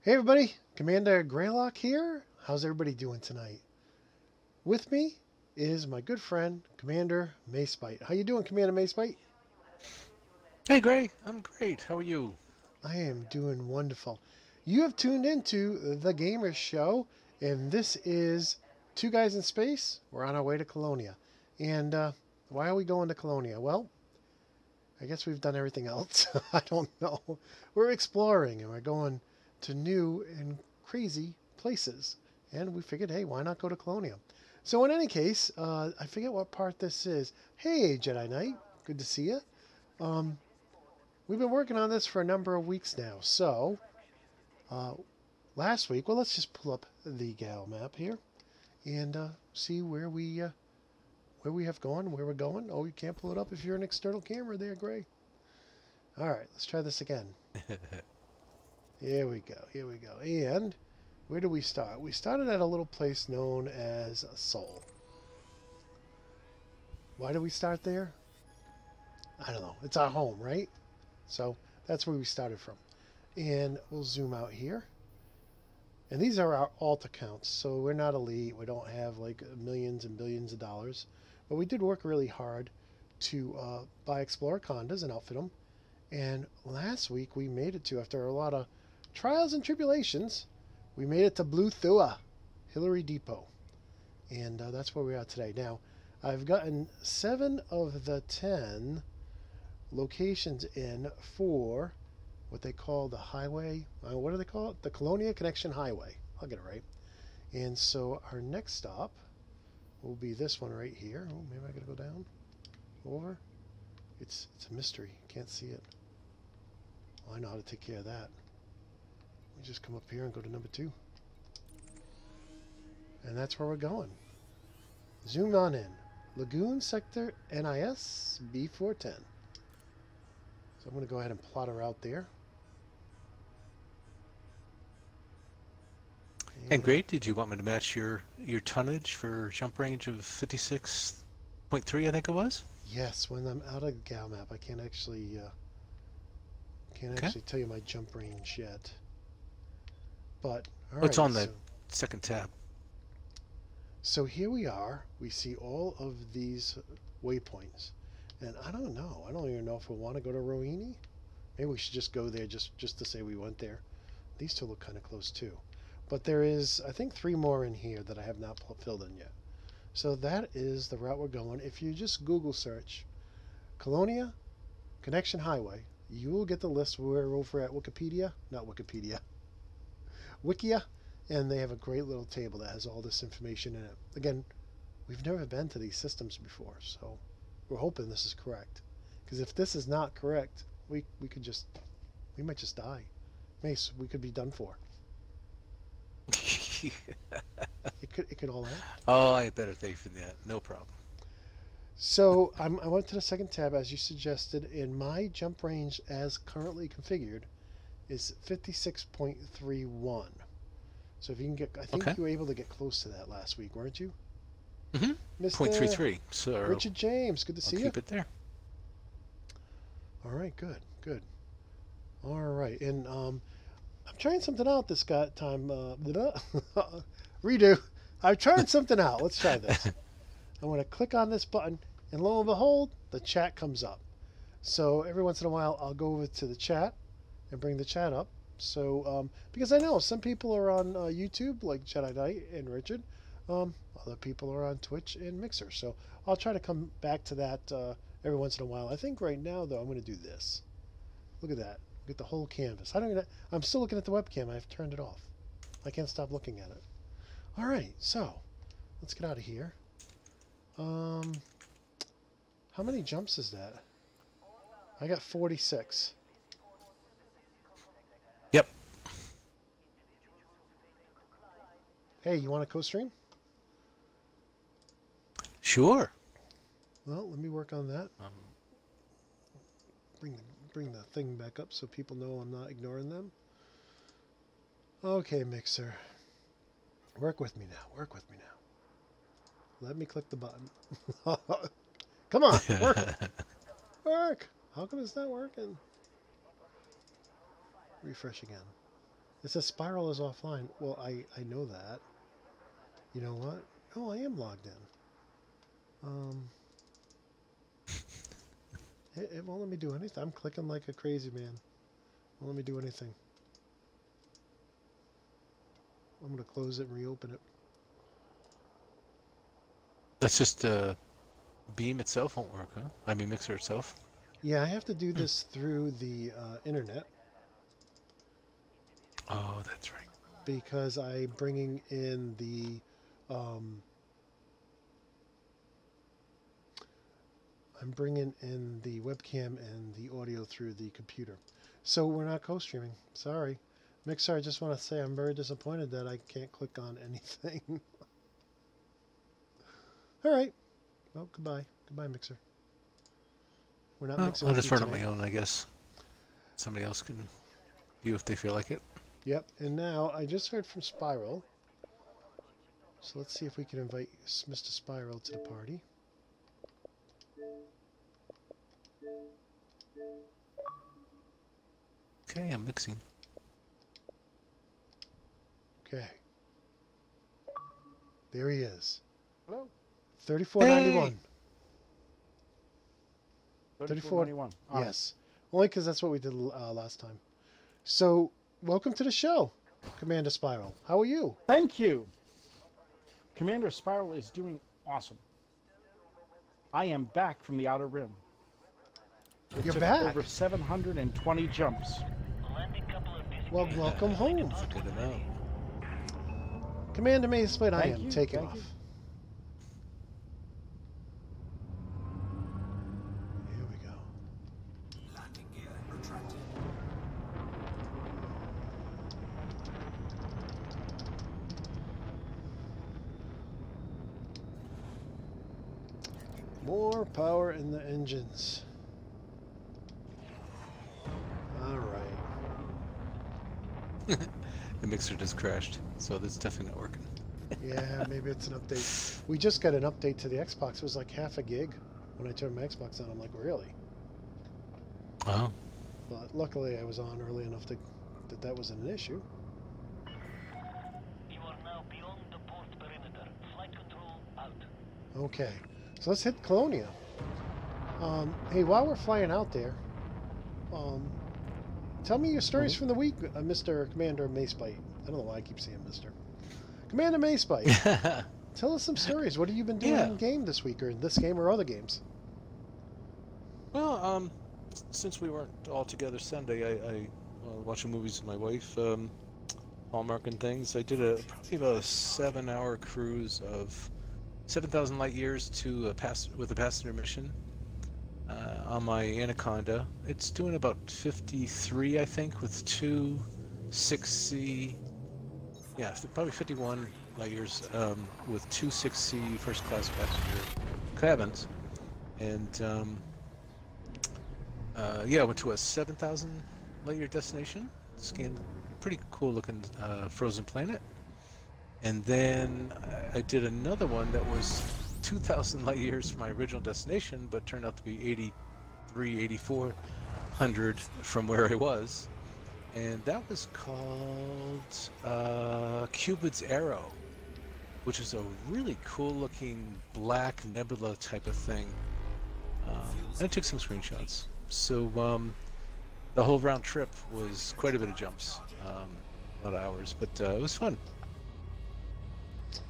Hey everybody, Commander Greylock here. How's everybody doing tonight? With me is my good friend, Commander Macebyte. How you doing, Commander Macebyte? Hey, Gray. I'm great. How are you? I am doing wonderful. You have tuned into The Gamers Show, and this is Two Guys in Space. We're on our way to Colonia. And why are we going to Colonia? Well, I guess we've done everything else. I don't know. We're exploring and we're going to new and crazy places. And we figured, hey, why not go to Colonia? So in any case, I forget what part this is. Hey, Jedi Knight, good to see you. Um, we've been working on this for a number of weeks now. So uh, last week, well, let's just pull up the gal map here and see where we have gone, where we're going. Oh, you can't pull it up if you're an external camera there, Gray. All right, let's try this again. Here we go. Here we go. And where do we start? We started at a little place known as Seoul. Why do we start there? I don't know. It's our home, right? So that's where we started from. And we'll zoom out here. And these are our alt accounts. So we're not elite. We don't have like millions and billions of dollars. But we did work really hard to buy Explorer Condas and outfit them. And last week we made it to, after a lot of trials and tribulations, we made it to Blue Thua, Hillary Depot. And that's where we are today. Now, I've gotten 7 of the 10 locations in for what they call the highway. What do they call it? The Colonia Connection Highway. I'll get it right. And so our next stop will be this one right here. Oh, maybe I gotta go down. Over. It's a mystery. Can't see it. Well, I know how to take care of that. We just come up here and go to number 2. And that's where we're going. Zoom on in. Lagoon Sector NIS B410. So I'm going to go ahead and plot her out there. And great. Did you want me to match your tonnage for jump range of 56.3, I think it was? Yes, when I'm out of gal map, I can't actually tell you my jump range yet. But all right, It's on the second tab. So here we are. We see all of these waypoints. And I don't know. I don't even know if we want to go to Rohini. Maybe we should just go there just to say we went there. These two look kind of close too. But there is, I think, 3 more in here that I have not filled in yet. So that is the route we're going. If you just Google search Colonia Connection Highway, you will get the list. We're over at Wikipedia. Not Wikipedia. Wikia. And they have a great little table that has all this information in it. Again, we've never been to these systems before, so we're hoping this is correct. Because if this is not correct, we might just die. Mace, we could be done for. It could all end. Oh, I better thank you for that. No problem. So I went to the second tab as you suggested, and my jump range as currently configured is 56.31. So if you can get, I think you were able to get close to that last week, weren't you? Mm-hmm. Mr. 0.33. So Richard James, good to see you. Keep it there. All right, good, good. All right, and I'm trying something out this time. Redo. I've tried something out. Let's try this. I'm going to click on this button, and lo and behold, the chat comes up. So every once in a while, I'll go over to the chat and bring the chat up. So, because I know some people are on YouTube, like Jedi Knight and Richard. Other people are on Twitch and Mixer. So I'll try to come back to that every once in a while. I think right now, though, I'm going to do this. Look at that. Get the whole canvas. I'm still looking at the webcam. I've turned it off. I can't stop looking at it. All right, so let's get out of here. How many jumps is that? I got 46. Yep. Hey, you want to co-stream? Sure. Well, let me work on that. Bring the thing back up so people know I'm not ignoring them. Okay, Mixer. Work with me now. Work with me now. Let me click the button. Come on, work. Work. How come it's not working? Refresh again. It says Spyrle is offline. Well, I know that. You know what? Oh, I am logged in. It won't let me do anything. I'm clicking like a crazy man. Won't let me do anything. I'm going to close it and reopen it. That's just Beam itself won't work, huh? I mean, Mixer itself. Yeah, I have to do this through the internet. Oh, that's right. Because I'm bringing in the webcam and the audio through the computer. So we're not co-streaming. Sorry. Mixer, I just want to say I'm very disappointed that I can't click on anything. All right. Well, goodbye. Goodbye, Mixer. We're not mixing I'll with just you run it tonight. my own, I guess. Somebody else can view if they feel like it. Yep. And now I just heard from Spyrle. So let's see if we can invite Mr. Spyrle to the party. Okay, I'm mixing. Okay. There he is. Hello. 3491. Hey! 3491. Yes. Only because that's what we did last time. So, welcome to the show, Commander Spyrle. How are you? Thank you. Commander Spyrle is doing awesome. I am back from the Outer Rim. You're took back? over 720 jumps. Well, welcome home. Good amount. Commander Macebyte, I Thank am you, taking thank off. you. Here we go. More power in the engines. All right. The mixer just crashed, so that's definitely not working. Yeah, maybe it's an update. We just got an update to the Xbox. It was like half a gig when I turned my Xbox on. I'm like, really? Oh. But luckily I was on early enough that wasn't an issue. You are now beyond the port perimeter. Flight control out. Okay, so let's hit Colonia. Hey, while we're flying out there, tell me your stories from the week, Mr. Commander Macebyte. I don't know why I keep saying Mr. Commander Macebyte. Tell us some stories. What have you been doing in game this week, or in this game or other games? Well, since we weren't all together Sunday, I watching movies with my wife, Hallmark and things. I did probably about a 7-hour cruise of 7,000 light years to with a passenger mission on my Anaconda. It's doing about 53, I think, with two 6C. Yeah, probably 51 light years with two 6C first-class passenger cabins, and yeah, I went to a 7,000 light year destination, scanned pretty cool looking frozen planet, and then I did another one that was 2,000 light years from my original destination, but turned out to be 8,400 from where I was, and that was called Cupid's Arrow, which is a really cool looking black nebula type of thing. And I took some screenshots. So the whole round trip was quite a bit of jumps, a lot of hours, but it was fun.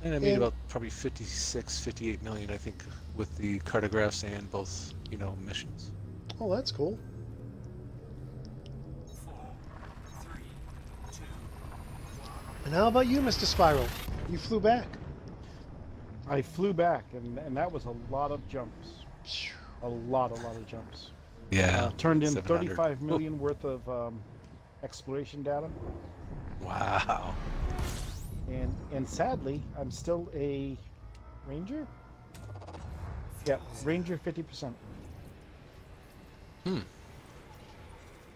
And I made about probably 56, 58 million, I think, with the cartographs and both, missions. Oh, that's cool. And how about you, Mr. Spyrle? You flew back. I flew back, and that was a lot of jumps. A lot of jumps. Yeah. Turned in 700. 35 million worth of exploration data. Wow. And sadly, I'm still a Ranger. Yeah, Ranger 50%. We're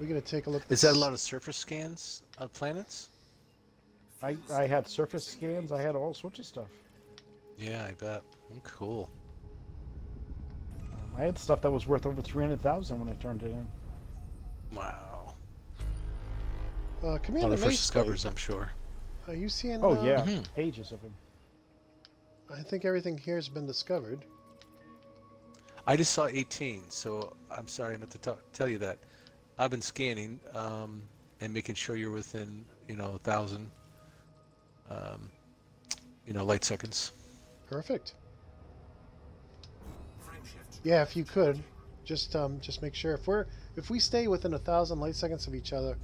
gonna take a look. Is that a lot of surface scans of planets? I had surface scans. I had all sorts of stuff. Yeah, I bet. Cool. I had stuff that was worth over 300,000 when I turned it in. Wow. Commander One of the first Macebyte, discoveries, I'm sure. are you seeing? Oh yeah, Mhm. pages of him. I think everything here has been discovered. I just saw 18, so I'm sorry I meant to tell you that. I've been scanning and making sure you're within, 1,000, light seconds. Perfect. Yeah, if you could, just make sure if we stay within 1,000 light seconds of each other,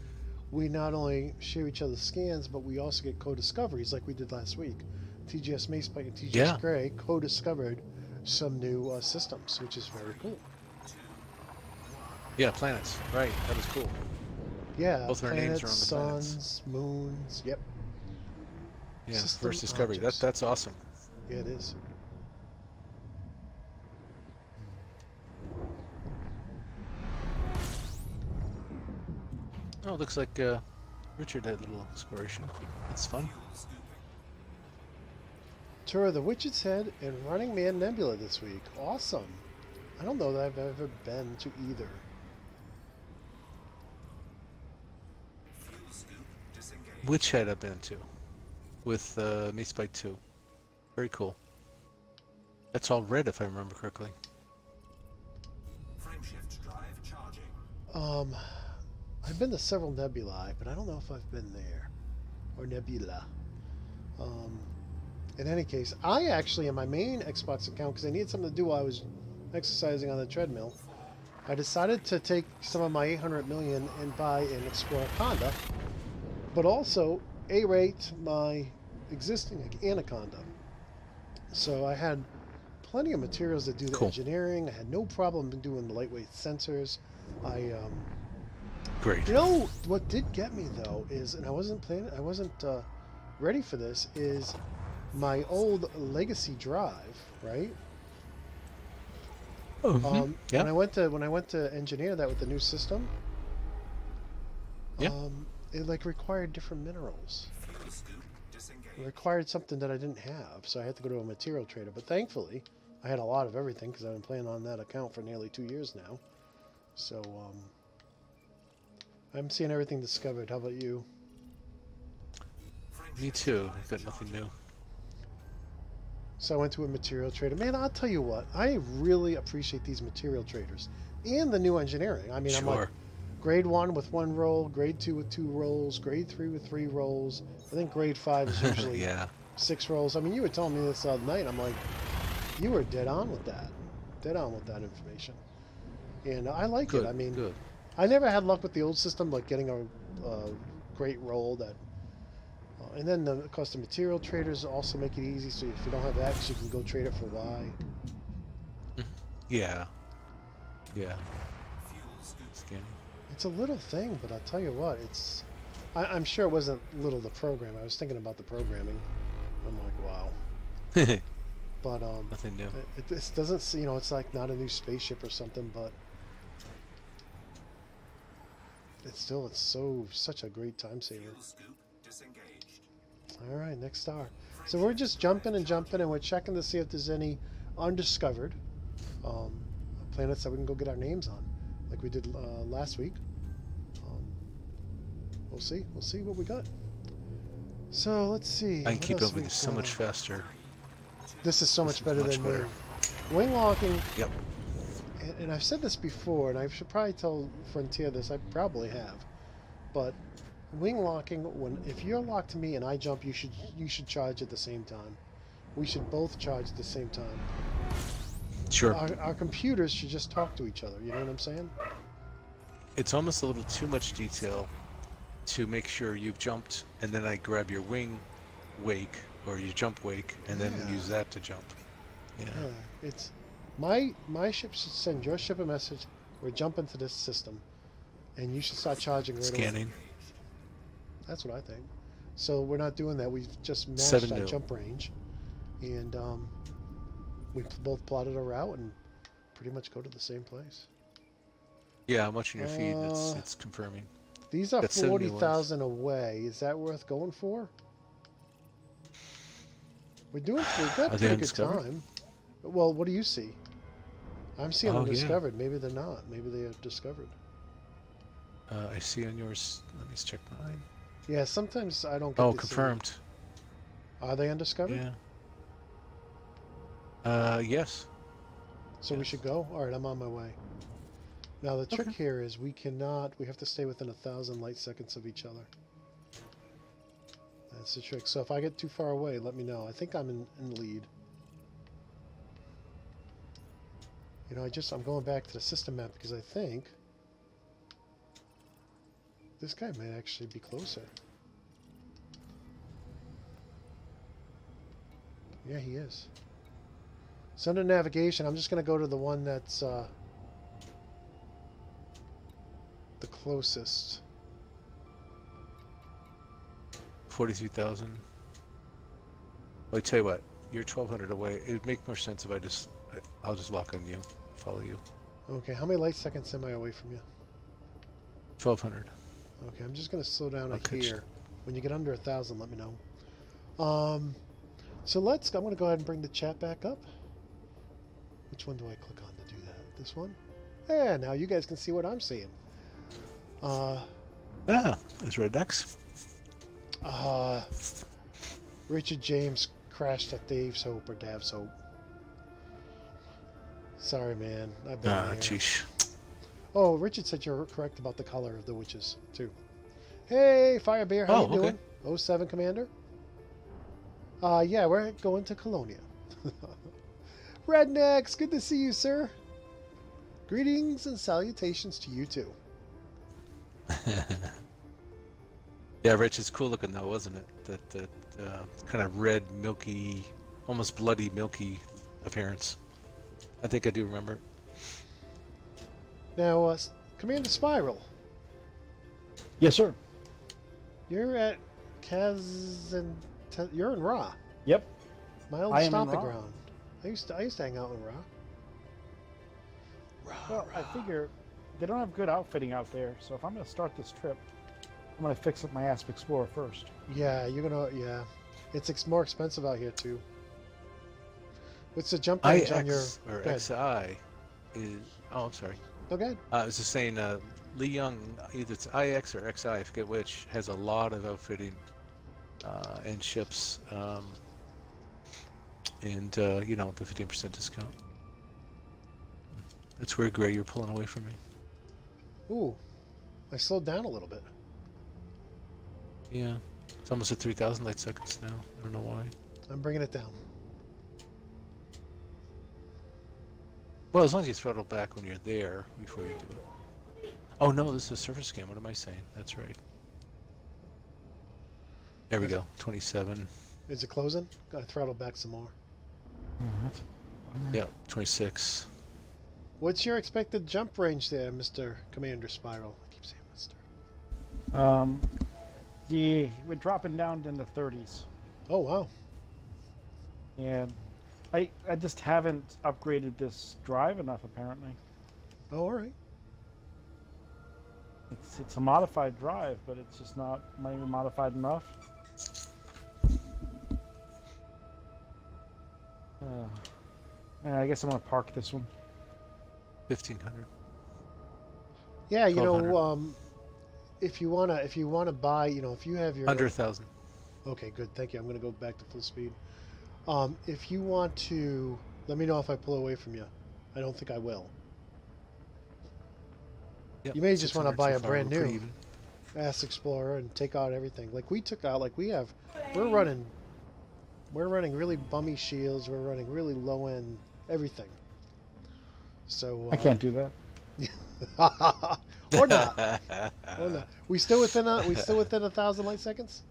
we not only share each other's scans, but we also get co-discoveries like we did last week. TGS Macebyte and TGS Yeah. Gray co-discovered some new systems, which is very cool. Yeah, planets. Right. That was cool. Yeah, Both their names planets, are on the planets. suns, moons. Yep. Yeah, System first discovery. objects. That's awesome. Yeah, it is. Oh, it looks like Richard had a little exploration. That's fun. Tour of the Witch's Head and Running Man Nebula this week. Awesome. I don't know that I've ever been to either. Which head I've been to with Macebyte 2. Very cool. That's all red, if I remember correctly. I've been to several nebulae, but I don't know if I've been there. Or nebula. In any case, I actually, in my main Xbox account, because I needed something to do while I was exercising on the treadmill, I decided to take some of my 800 million and buy an Explorer Conda, but also A-rate my existing Anaconda. So I had plenty of materials to do the Cool. engineering. I had no problem doing the lightweight sensors. Great. You know what did get me though is, and I wasn't ready for this, is my old legacy drive, right? Oh, yeah. When I went to engineer that with the new system, Yeah. it like required different minerals. It required something that I didn't have, so I had to go to a material trader. But thankfully, I had a lot of everything because I've been playing on that account for nearly 2 years now. So I'm seeing everything discovered. How about you? Me too. I've got nothing new. So I went to a material trader. Man, I'll tell you what, I really appreciate these material traders and the new engineering. I mean, I'm like Sure. grade 1 with 1 roll, grade 2 with 2 rolls, grade 3 with 3 rolls. I think grade 5 is usually Yeah. 6 rolls. I mean, you were telling me this the other night. I'm like, you were dead on with that. Dead on with that information. And I like Good. it. I mean, Good. I never had luck with the old system, like getting a great roll that. And then, of course, the material traders also make it easy. So if you don't have X, you can go trade it for Y. Yeah. Yeah. Scanning. It's a little thing, but I'll tell you what, it's. I'm sure it wasn't little to program. I was thinking about the programming. I'm like, wow. But Nothing new. It doesn't. It's like not a new spaceship or something, but it's such a great time saver. All right, next star. So we're just jumping and we're checking to see if there's any undiscovered planets that we can go get our names on, like we did last week. We'll see. We'll see what we got. So let's see. I can what keep else moving we so got? much faster. This is so This much is better much than better. me. Wing locking. Yep. And I've said this before, and I should probably tell Frontier this. I probably have, but wing locking. If you're locked to me and I jump, you should charge at the same time. We should both charge at the same time. Sure. Our computers should just talk to each other. You know what I'm saying? It's almost a little too much detail to make sure you've jumped, and then I grab your wing wake or your jump wake, and then Yeah. use that to jump. Yeah. It's my ship should send your ship a message. We're jumping to this system, and you should start charging right away. Scanning. That's what I think. So we're not doing that. We've just matched 7 our new. jump range, and we both plotted a route and pretty much go to the same place. Yeah, I'm watching your feed. Uh, It's confirming. These are That's 7 new 40,000 away. Is that worth going for? We've got Are a they pretty good undiscovered? time. Well, what do you see? I'm seeing them Oh, yeah. discovered. Maybe they're not. Maybe they are discovered. I see on yours. Let me check mine. Yeah, sometimes I don't get Oh, to see confirmed. them. Are they undiscovered? Yeah. Yes. So we Yes. should go? Alright, I'm on my way. Now the trick Okay. here is we have to stay within 1,000 light seconds of each other. That's the trick. So if I get too far away, let me know. I think I'm in lead. You know, I'm going back to the system map because I think this guy might actually be closer. Yeah, he is. So under navigation, I'm just going to go to the one that's the closest. 43,000. Well, I tell you what, you're 1,200 away. It would make more sense if I'll just lock on you, follow you. Okay, how many light seconds am I away from you? 1,200. Okay, I'm just going to slow down Okay. here. When you get under 1,000, let me know. So I'm going to go ahead and bring the chat back up. Which one do I click on to do that? This one? Yeah, now you guys can see what I'm seeing. There's Rednex. Richard James crashed at Dave's Hope or Dav's Hope. Sorry, man. I've been there. Jeez. Oh, Richard said you're correct about the color of the witches, too. Hey, Firebear, how you doing? 07 Commander? Yeah, we're going to Colonia. Rednecks, good to see you, sir. Greetings and salutations to you, too. Yeah, Rich, it's cool looking though, wasn't it? That kind of red, milky, almost bloody, milky appearance. I think I do remember. Now, Commander Spyrle, Yes, sir. you're at you're in Ra. Yep. My old I am in stomping Ra. ground. I used to hang out in Ra. Well, I figure they don't have good outfitting out there, so if I'm going to start this trip, I'm going to fix up my Asp Explorer first. Yeah, yeah. It's more expensive out here too. What's the jump IX range on your? or Go ahead. XI is. Oh, I'm sorry. Okay. I was just saying, Lee Young, either it's IX or XI, I forget which, has a lot of outfitting and ships, and you know, the 15% discount. That's where, Gray, you're pulling away from me. Ooh, I slowed down a little bit. Yeah, it's almost at 3,000 light seconds now. I don't know why. I'm bringing it down. Well, as long as you throttle back when you're there before you do it. Oh no, this is a surface scan. What am I saying? That's right. There we go. 27. Is it closing? Gotta throttle back some more. Yeah, 26. What's your expected jump range there, Mr. Commander Spyrle? I keep saying Mr. We're dropping down in the 30s, Oh, wow. and I just haven't upgraded this drive enough, apparently. Oh, all right. It's a modified drive, but it's just not maybe modified enough. I guess I'm gonna park this one. 1,500. Yeah, you know, 1,200. if you wanna buy, you know, if you have your Under 1,000. Okay, good. Thank you. I'm gonna go back to full speed. If you want to, let me know if I pull away from you. I don't think I will. Yep, You may just want to 600 buy so a far, brand we're pretty new even. Ass Explorer and take out everything. Like we took out, we're running really bummy shields. We're running really low end everything. So I can't do that. or not. Or not. We still within 1,000 light seconds.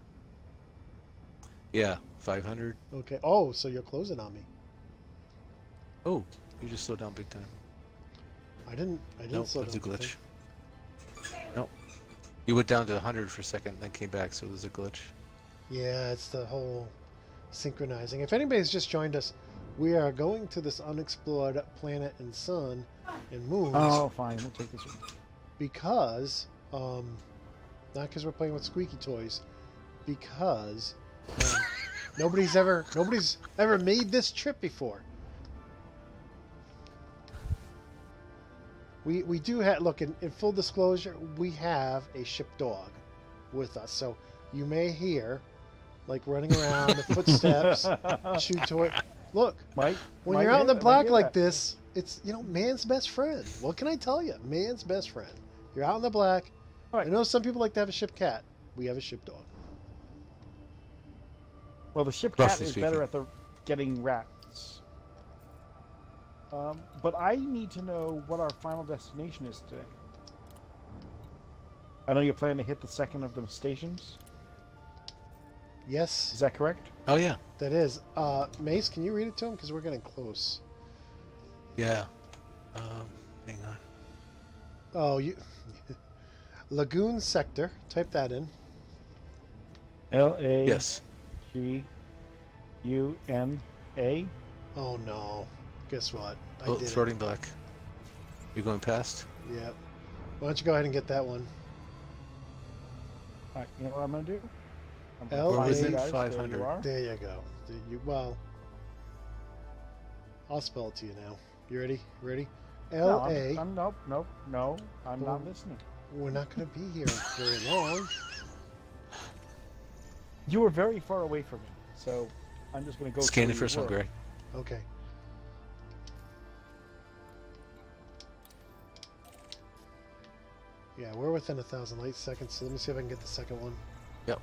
Yeah, 500. Okay. Oh, so you're closing on me. Oh, you just slowed down big time. I didn't Nope, slow that's a down. glitch. Nope. You went down to 100 for a second, then came back, so it was a glitch. Yeah, it's the whole synchronizing. If anybody's just joined us, we are going to this unexplored planet and sun and moons Oh, fine. We'll take this one. because, not because we're playing with squeaky toys, because nobody's ever made this trip before. We do have, look, in full disclosure, we have a ship dog with us. So you may hear, like, running around, the footsteps, shoot toy. Look, Might when you're out in the might black hear like that. this, it's, man's best friend. What can I tell you? Man's best friend. You're out in the black. Right. I know some people like to have a ship cat. We have a ship dog. Well, the ship cat Roughly is speaking. better at the getting rats. But I need to know what our final destination is today. I know you're planning to hit the second of the stations. Yes, Is that correct? Oh yeah, that is. Mace, can you read it to him? Because we're getting close. yeah. Hang on. Oh, you... Lagoon Sector. Type that in. L-A-G-U-N-A. Yes. Oh, no. Guess what? I Oh, did it. floating black. You're going past? Yep. Why don't you go ahead and get that one? You know what I'm going to do? I'm gonna L- find We're you within guys. 500. There you are. There you go. Well, I'll spell it to you now. You ready? Ready? No, L-A... nope. I'm Well, not listening. We're not going to be here very long. You were very far away from me, so I'm just going to go. Scan to the first one, Greg. Okay. Yeah, we're within 1,000 light seconds, so let me see if I can get the second one. Yep.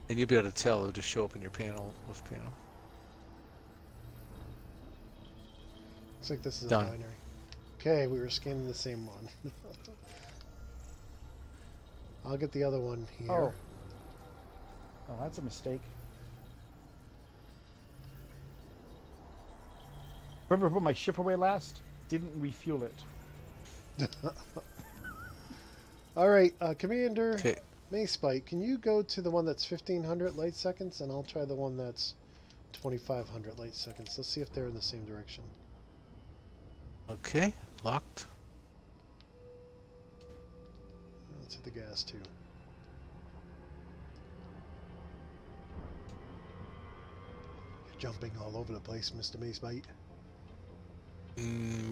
And you'll be able to tell. It'll just show up in your panel. With panel. Looks like this is Done. a binary. Okay, we were scanning the same one. I'll get the other one here. Oh, that's a mistake. Remember I put my ship away last? Didn't refuel it. All right, Commander Okay. Macebyte, can you go to the one that's 1,500 light seconds, and I'll try the one that's 2,500 light seconds. Let's see if they're in the same direction. Okay. Locked. Let's hit the gas too. You're jumping all over the place, Mr. Macebyte.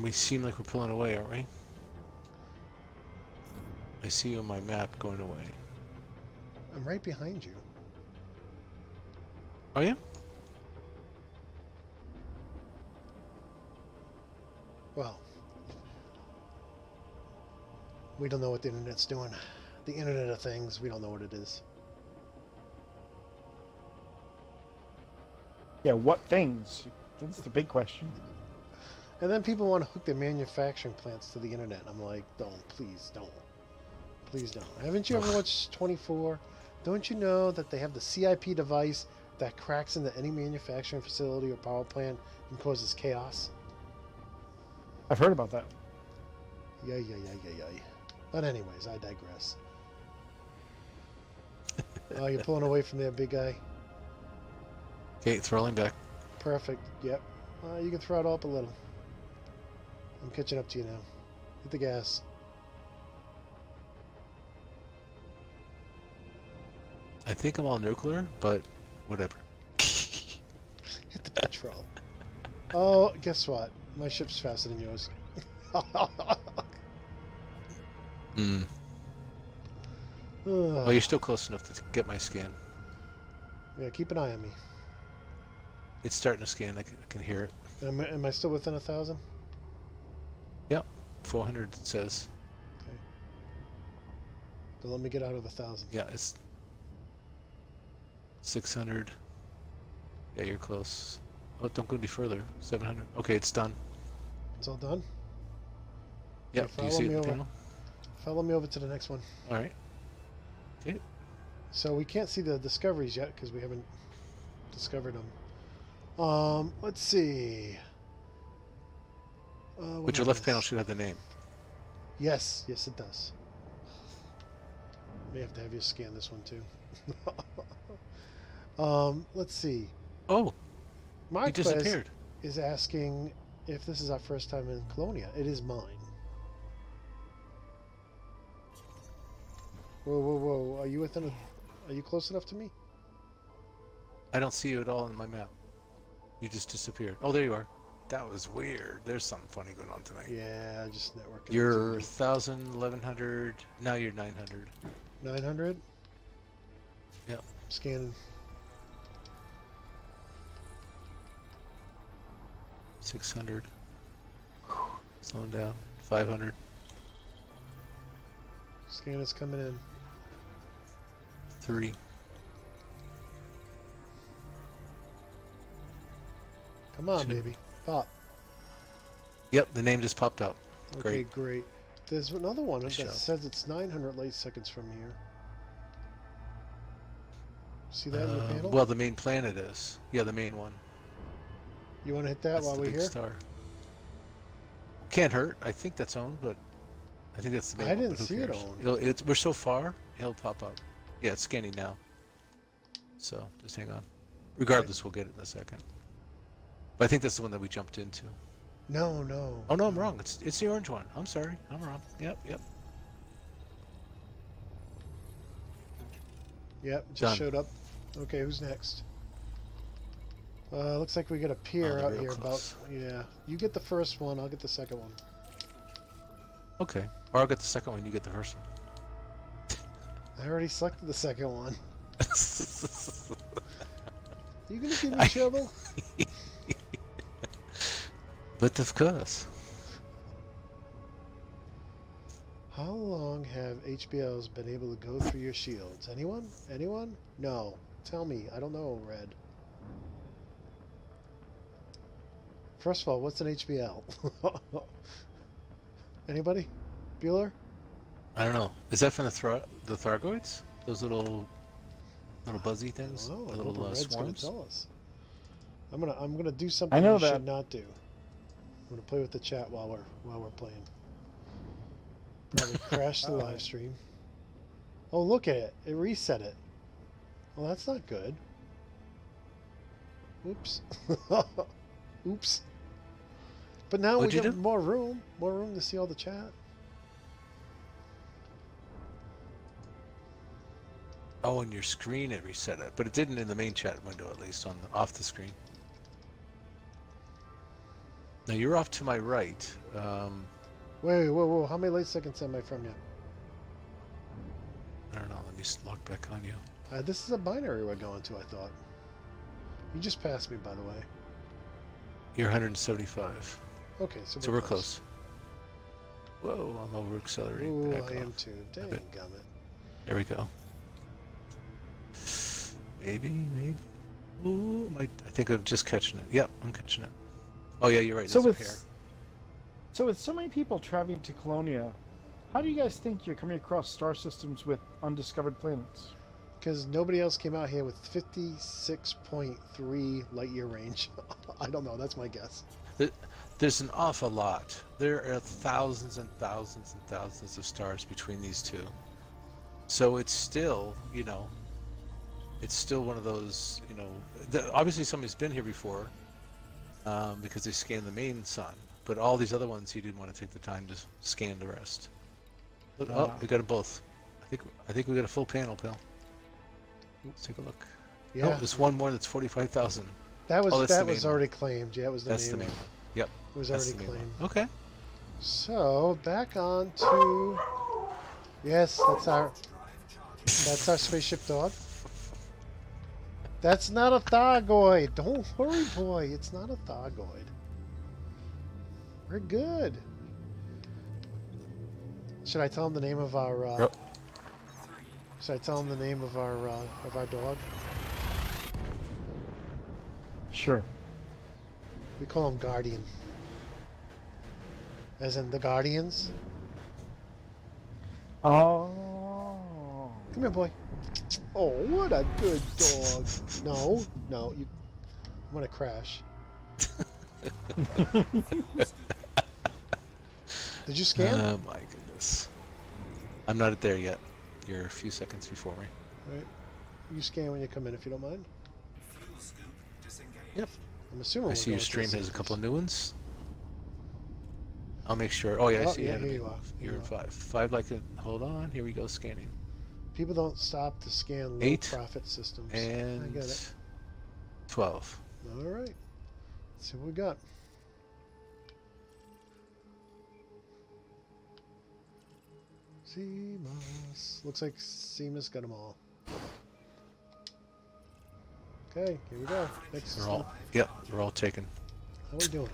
We seem like we're pulling away, aren't we? I see you on my map going away. I'm right behind you. Oh yeah? Well, we don't know what the internet's doing. The Internet of Things, we don't know what it is. Yeah, what things? That's the big question. And then people want to hook their manufacturing plants to the internet. I'm like, don't, please don't. Please don't. Haven't you ever watched 24? Don't you know that they have the CIP device that cracks into any manufacturing facility or power plant and causes chaos? I've heard about that. Yeah. But anyways, I digress. Oh, you're pulling away from there, big guy. Okay, throttling back. Perfect. Yep. You can throttle up a little. I'm catching up to you now. Hit the gas. I think I'm all nuclear, but whatever. Hit the petrol. Oh, guess what? My ship's faster than yours. Hmm. Well, you're still close enough to get my scan. Yeah, keep an eye on me. It's starting to scan. I can hear it. Am I still within 1,000? Yep. 400 it says. Okay. Then let me get out of 1,000. Yeah, it's 600. Yeah, you're close. Oh, don't go any further. 700. Okay, it's done. It's all done? Yep. Okay, Do you follow see it me in the over. panel? Follow me over to the next one. All right. Okay. So we can't see the discoveries yet because we haven't discovered them. Let's see. What But your is left this? panel should have the name. Yes, it does. May have to have you scan this one too. Let's see. Oh, Mark he disappeared. is asking if this is our first time in Colonia. It is mine. Whoa. Are you are you close enough to me? I don't see you at all on my map. You just disappeared. Oh, there you are. That was weird. There's something funny going on tonight. Yeah, just networking. You're 1,000, 1,100. Now you're 900. 900? Yep. Scanning. 600. Slowing down. 500. Scan is coming in. 3. Come on, 2. baby. Pop. Yep, the name just popped up. Okay, Great. great. There's another one that Nice job. says it's 900 light seconds from here. See that in the panel? Well, the main planet is. Yeah, the main one. You want to hit that That's while the we're big here? star. Can't hurt. I think that's owned, but I think that's the main I one, didn't but who see it cares? owned. We're so far, it'll pop up. Yeah, it's scanning now. So, just hang on. Regardless, we'll get it in a second. But I think that's the one that we jumped into. No, no. Oh, no, I'm wrong. It's the orange one. I'm sorry. I'm wrong. Yep. Yep, just Done. showed up. Okay, who's next? Looks like we got a pier they're out real here close. about... Yeah. You get the first one, I'll get the second one. Okay. Or I'll get the second one, you get the first one. I already selected the second one. You gonna give me trouble? But of course. How long have HBLs been able to go through your shields? Anyone? Anyone? No. Tell me. I don't know, Red. First of all, what's an HBL? Anybody? Bueller? I don't know. Is that from the Thargoids? Those little buzzy things? Oh, The I little hope Red's gonna swarms? tell us. I'm gonna do something I know you that. should not do. I'm gonna play with the chat while we're playing. Probably crash the live stream. Oh, look at it! It reset it. Well, that's not good. Oops. Oops. But now What'd we you got do? more room to see all the chat. Oh, on your screen it reset it, but it didn't in the main chat window, at least off the screen. Now you're off to my right. Wait, whoa! How many light seconds am I from you? I don't know. Let me log back on you. This is a binary we're going to. I thought. You just passed me, by the way. You're 175. Okay, So we're close. Whoa, I'm over accelerating. Ooh, Back I am off. too. Dang bit. gummit. There we go. Maybe. Ooh, I think I'm just catching it. Yep, I'm catching it. Oh yeah, you're right. So It's up here. with so many people traveling to Colonia, how do you guys think you're coming across star systems with undiscovered planets? Because nobody else came out here with 56.3 light year range. I don't know. That's my guess. There's an awful lot. There are thousands and thousands and thousands of stars between these two. So it's still, it's still one of those, obviously somebody's been here before because they scanned the main sun. But all these other ones, he didn't want to take the time to scan the rest. Look, oh, we got them both. I think we got a full panel, pal. Let's take a look. Yeah, Oh, there's one more that's 45,000. that was oh, that's the main already one. claimed. Yeah, it was the That's main the main one. one. Yep. It was That's already the main claimed. one. Okay. So back on to yes, that's our spaceship dog. That's not a Thargoid. Don't worry, boy. It's not a Thargoid. We're good. Should I tell him the name of our? Yep. Should I tell him the name of our dog? Sure. We call him Guardian. As in the Guardians. Oh. Come here, boy. Oh, what a good dog. No, I'm gonna crash. Did you scan? Oh my goodness. I'm not there yet. You're a few seconds before me. Right. You scan when you come in, if you don't mind. Yep. I'm assuming. I see your stream has a couple of new ones. I'll make sure. Oh yeah, I Oh, see. yeah, anime. here you are. You're Here in you are. 5. 5 like a. Hold on. Here we go. Scanning. People don't stop to scan 8 low-profit systems. I And get it. 12. All right. Let's see what we got. Seamus. Looks like Seamus got them all. Okay, here we go. Next They're stop. all, yep, they're all taken. How are we doing?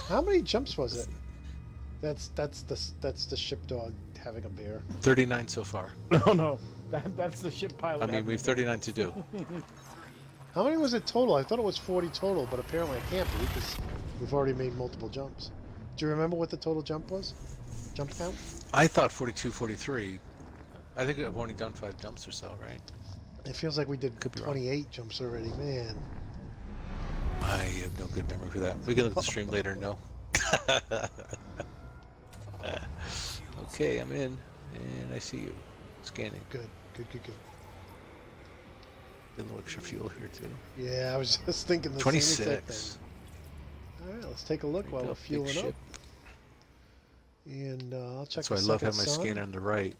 How many jumps was it? That's the ship dog having a bear. 39 so far. No, no. That's the ship pilot. I mean, we have 39 to do. How many was it total? I thought it was 40 total, but apparently it can't be because we've already made multiple jumps. Do you remember what the total jump was? Jump count? I thought 42, 43. I think I've only done 5 jumps or so, right? It feels like we did Could be wrong. 28 jumps already, man. I have no good memory for that. We can look at the stream later, no? Okay, I'm in, and I see you. Scanning. Good, good, good, good. Getting a little extra fuel here, too. Yeah, I was just thinking the same exact 26. thing. All right, let's take a look while we're fueling up. Ship. And I'll check That's the why I love second having my sun. scanner on the right,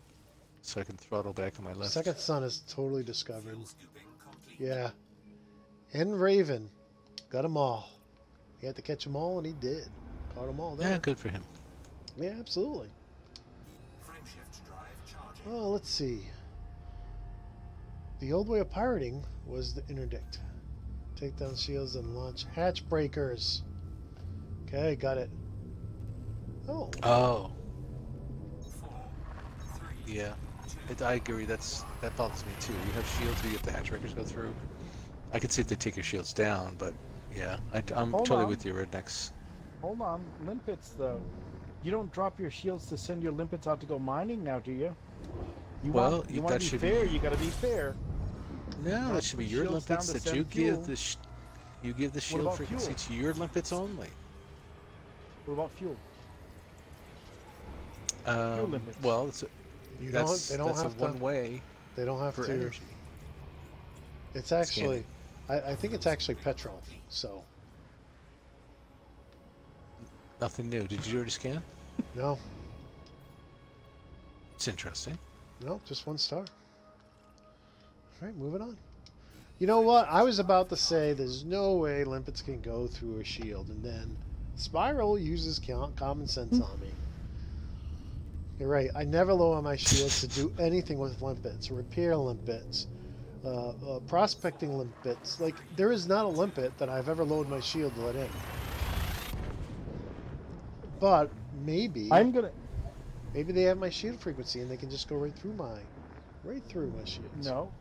so I can throttle back on my left. Second sun is totally discovered. Yeah. And Raven. Got them all. He had to catch them all, and he did. Caught them all there. Yeah, good for him. Yeah, absolutely. Oh, let's see. The old way of pirating was the interdict. Take down shields and launch hatch breakers. Okay, got it. Oh. Oh. Yeah. I agree. That bothers me too. You have shields where you have the hatch breakers go through. I could see if they take your shields down, but yeah, I'm Hold totally on. with you, Rednecks. Hold on. Limpets, though. You don't drop your shields to send your limpets out to go mining now, do you? You Well, want to that be should fair, be- you gotta be fair. No, that should be your Shields down limpets to that send you fuel. give you give the shield about frequency fuel? to your limpets only. What about fuel? limpets. Well, You that's they don't that's have a to. one way They don't have for to. energy. It's actually. I think it's actually petrol. So Nothing new. Did you already scan? no, It's interesting. no, just 1 star. All right, moving on. You know what? I was about to say there's no way limpets can go through a shield, and then Spyrle uses common sense on me. You're right. I never lower my shields to do anything with limpets, repair limpets, prospecting limpets. Like, there is not a limpet that I've ever lowered my shield to let in. But maybe maybe they have my shield frequency and they can just go right through my shields. No.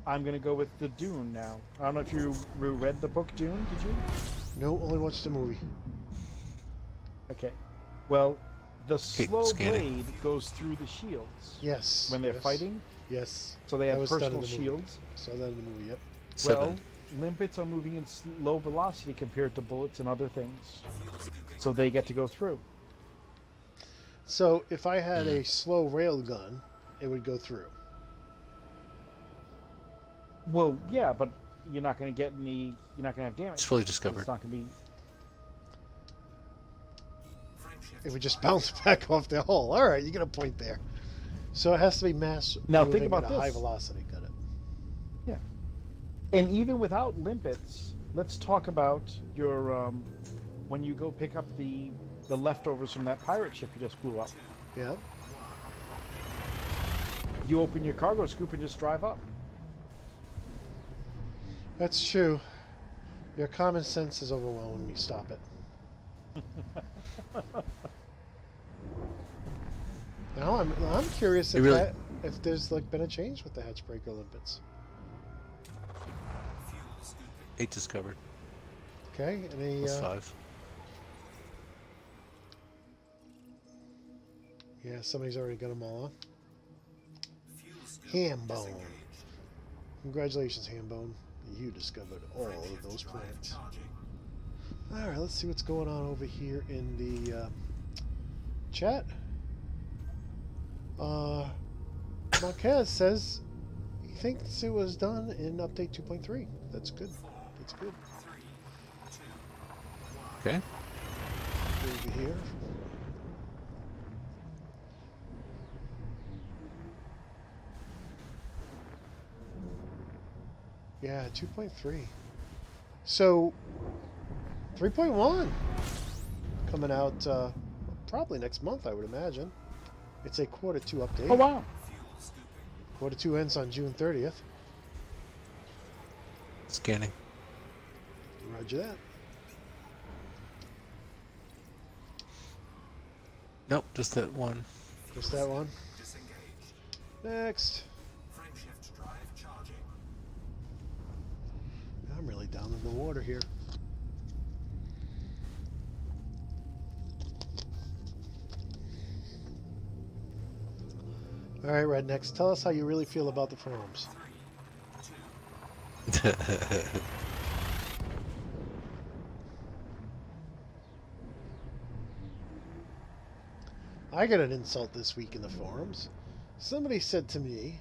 I'm gonna go with the Dune now. I don't know if you read the book Dune, did you? No, only watched the movie. Okay. Well, the slow scanning. blade goes through the shields Yes. when they're yes, fighting, Yes. so they That have was done in personal the movie. shields. Saw that in the movie. Yep. Well, 7. limpets are moving in low velocity compared to bullets and other things, so they get to go through. So if I had a slow rail gun, it would go through. Well, yeah, but you're not going to get any. You're not going to have damage. It's fully discovered. It's not going to be. It would just bounce back off the hull. All right, you get a point there. So it has to be mass Now think moving about at a high this. velocity. Got it. Yeah. And even without limpets, let's talk about your when you go pick up the leftovers from that pirate ship you just blew up. Yeah. You open your cargo scoop and just drive up. That's true. Your common sense is overwhelming me. Stop it. Now I'm curious if if there's like been a change with the hatchbreaker limpets. 8 discovered. Okay. Any Plus 5. yeah, somebody's already got them all, huh? Hambone. Congratulations, Hambone. You discovered all of those planets. Alright, let's see what's going on over here in the chat. Marquez says he thinks it was done in update 2.3. That's good. That's good. Okay. Over here. Yeah, 2.3. So 3.1 coming out probably next month, I would imagine. It's a quarter 2 update. Oh wow. Quarter 2 ends on June 30th. Scanning. Roger that. Nope, just that one. Just that one. Next. I'm really down in the water here. All right, Rednecks, tell us how you really feel about the forums. I got an insult this week in the forums. Somebody said to me,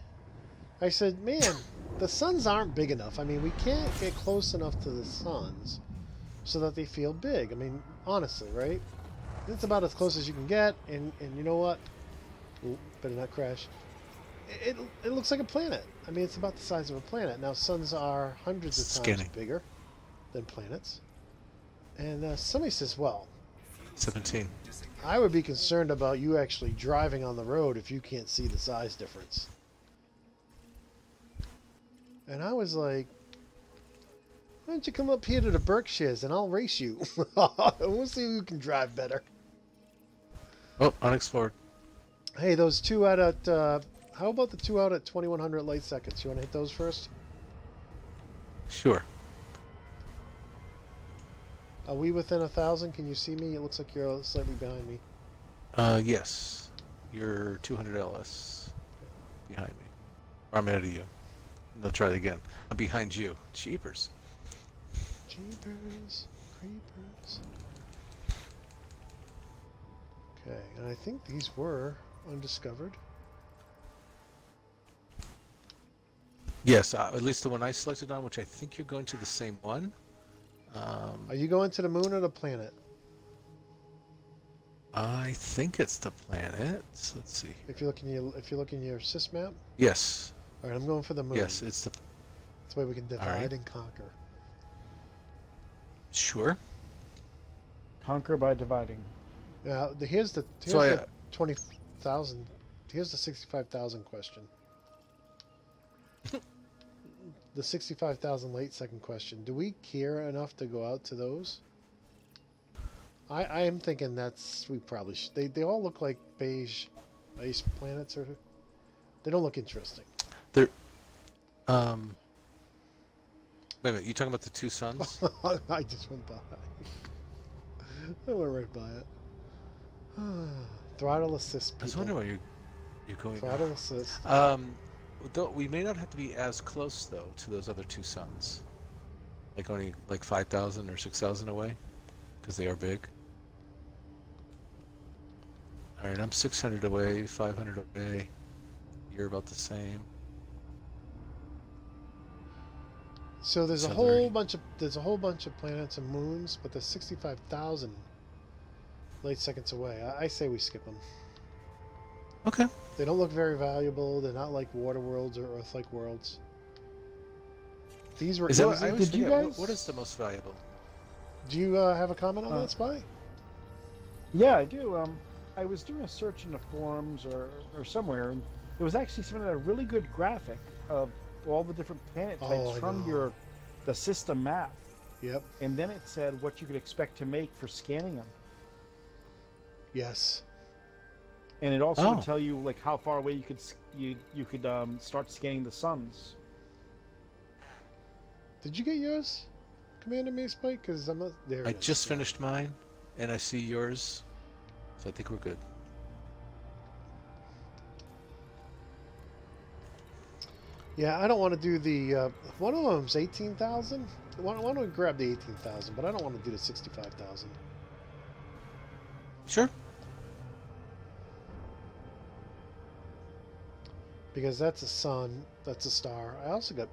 I said, man, the suns aren't big enough. I mean, we can't get close enough to the suns so that they feel big. I mean, honestly, right? It's about as close as you can get, and you know what? Ooh, better not crash. It looks like a planet. I mean, it's about the size of a planet. Now, suns are hundreds of times bigger than planets. And somebody says, well, 17. I would be concerned about you actually driving on the road if you can't see the size difference. And I was like, why don't you come up here to the Berkshires and I'll race you. We'll see who can drive better. Oh, unexplored. Hey, those two out at, how about the two out at 2100 light seconds? You want to hit those first? Sure. Are we within 1,000? Can you see me? It looks like you're slightly behind me. Yes. You're 200 LS behind me. Or I'm ahead of you. I'll try it again. I'm behind you. Jeepers. Jeepers. Creepers. Okay, and I think these were undiscovered. Yes, at least the one I selected on, which I think you're going to the same one. Are you going to the moon or the planet? I think it's the planet. Let's see. If you look in your sys map. Yes. All right, I'm going for the moon. Yes, it's the. That's why we can divide and conquer. Sure. Conquer by dividing. Now, here's the 20,000. Here's the 65,000 question. The 65,000 late second question. Do we care enough to go out to those? I am thinking we probably should. They all look like beige ice planets, or they don't look interesting. They're wait a minute, you talking about the two suns? I just went by. I went right by it. Throttle assist. People. I was wondering why you're going. Throttle assist. Though we may not have to be as close though to those other two suns, like only like 5,000 or 6,000 away, because they are big. All right, I'm 600 away, 500 away. You're about the same. So there's a whole bunch of planets and moons, but there's 65,000 light seconds away. I say we skip them. Okay. They don't look very valuable. They're not like water worlds or Earth-like worlds. These were. Did you guys? What is the most valuable? Do you have a comment on that, Spy? Yeah, I do. I was doing a search in the forums or somewhere, and there was actually a really good graphic of all the different planet types from the system map. Yep. And then it said what you could expect to make for scanning them. Yes. And it also would tell you like how far away you could start scanning the suns. Did you get yours, Commander Macebyte? Because I'm not there. I just finished mine, and I see yours, so I think we're good. Yeah, I don't want to do the one of them's 18,000. Why don't we grab the 18,000? But I don't want to do the 65,000. Sure. Because that's a sun, that's a star. I also got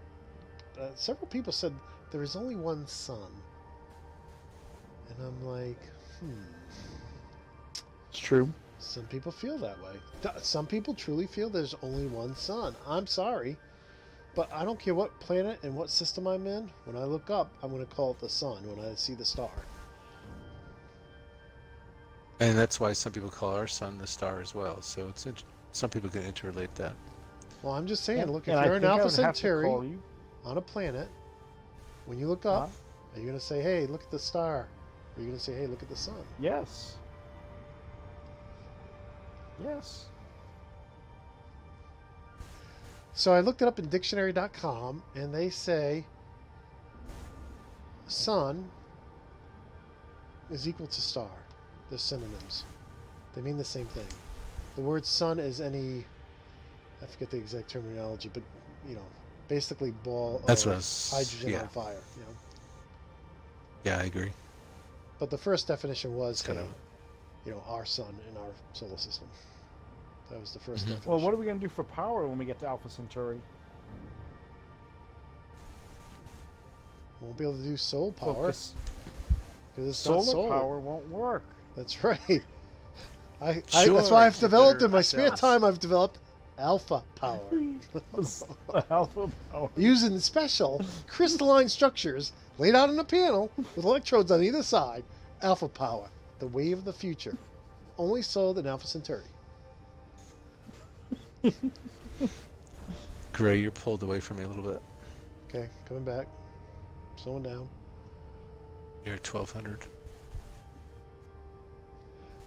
several people said there is only one sun, and I'm like, It's true. Some people feel that way. Some people truly feel there's only one sun. I'm sorry, but I don't care what planet and what system I'm in. When I look up, I'm going to call it the sun when I see the star. And that's why some people call our sun the star as well. So it's some people can interrelate that. Well, I'm just saying, look, if And I you're an think I Alpha would have to Centauri call you. on a planet, when you look up, are you going to say, hey, look at the star? Or are you going to say, hey, look at the sun? Yes. Yes. So I looked it up in dictionary.com, and they say sun is equal to star. They're synonyms. They mean the same thing. The word sun is any, I forget the exact terminology, but, you know, basically ball That's of what I was, hydrogen yeah. on fire, you know. Yeah, I agree. But the first definition was, Kind of. you know, our sun in our solar system. That was the first Mhm. definition. Well, what are we going to do for power when we get to Alpha Centauri? Won't be able to do soul Well, power 'cause because it's not solar solar. power won't work. That's right. That's Sure, why I've you developed better in my not spare tell us. time. I've developed alpha power Alpha power. using special crystalline structures laid out on a panel with electrodes on either side. Alpha power, the wave of the future, only sold in Alpha Centauri. Gray, you're pulled away from me a little bit. Okay, coming back, slowing down. You're at 1200.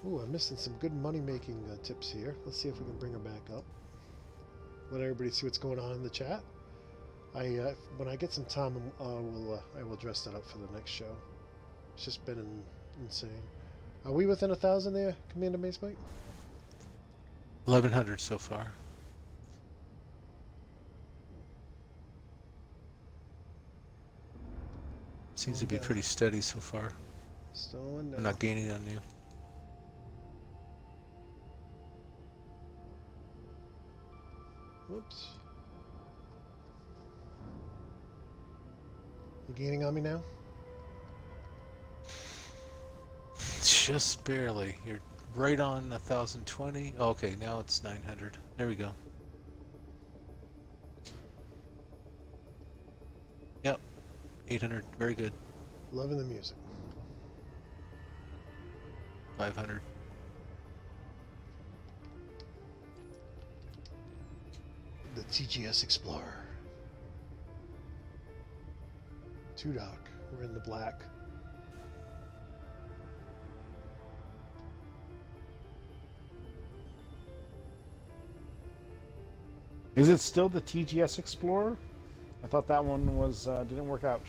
Ooh, I'm missing some good money-making tips here. Let's see if we can bring her back up. Let everybody see what's going on in the chat. When I get some time, I will dress that up for the next show. It's just been insane. Are we within 1,000 there, Commander Macebyte? 1100 so far. Seems to be Okay. pretty steady so far. Slowing I'm down. not gaining on you. Whoops. You gaining on me now? Just barely. You're right on 1020. Okay, now it's 900. There we go. Yep. 800. Very good. Loving the music. 500. The TGS Explorer. 2 dock. We're in the black. Is it still the TGS Explorer? I thought that one was didn't work out.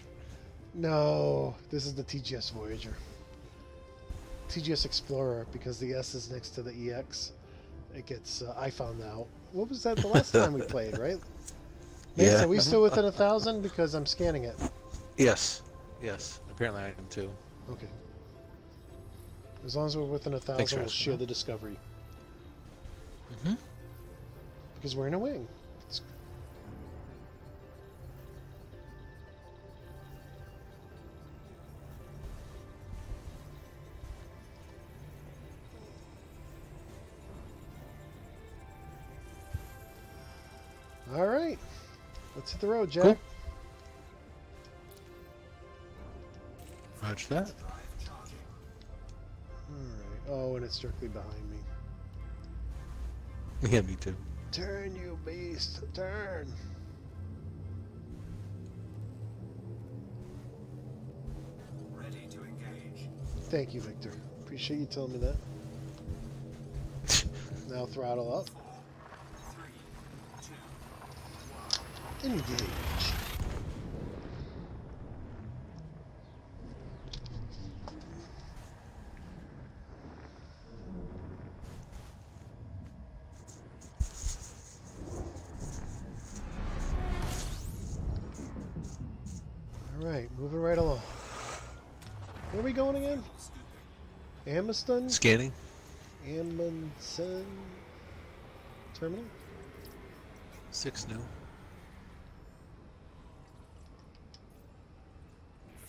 No, this is the TGS Voyager. TGS Explorer, because the S is next to the EX. It gets, I found out. What was that the last time we played, right? Yeah. Mason, are we still within 1,000? Because I'm scanning it. Yes. Yes. Apparently I am too. Okay. As long as we're within 1,000, Thanks for we'll asking, share man. the discovery. Mm-hmm. Because we're in a wing. It's... All right. Let's hit the road, Jack. Cool. Roger that. All right. Oh, and it's directly behind me. Yeah, me too. Turn, you beast. Turn. Ready to engage. Thank you, Victor. Appreciate you telling me that. Now throttle up. 3, 2, Engage. All right, moving right along. Where are we going again? Amundsen? Scanning. Amundsen Terminal? 6 new.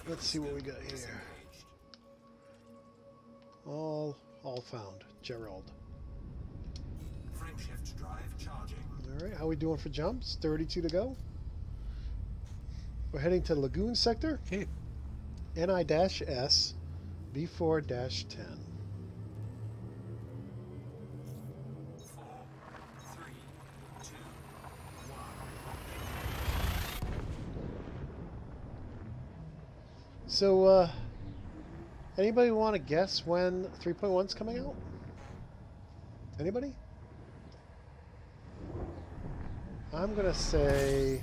Let's see what we got here. All found. Gerald. frameshift drive charging. All right, how we doing for jumps? 32 to go. We're heading to Lagoon Sector, Okay. NI-S, B4-10. So, anybody want to guess when 3.1's coming out? Anybody? I'm gonna say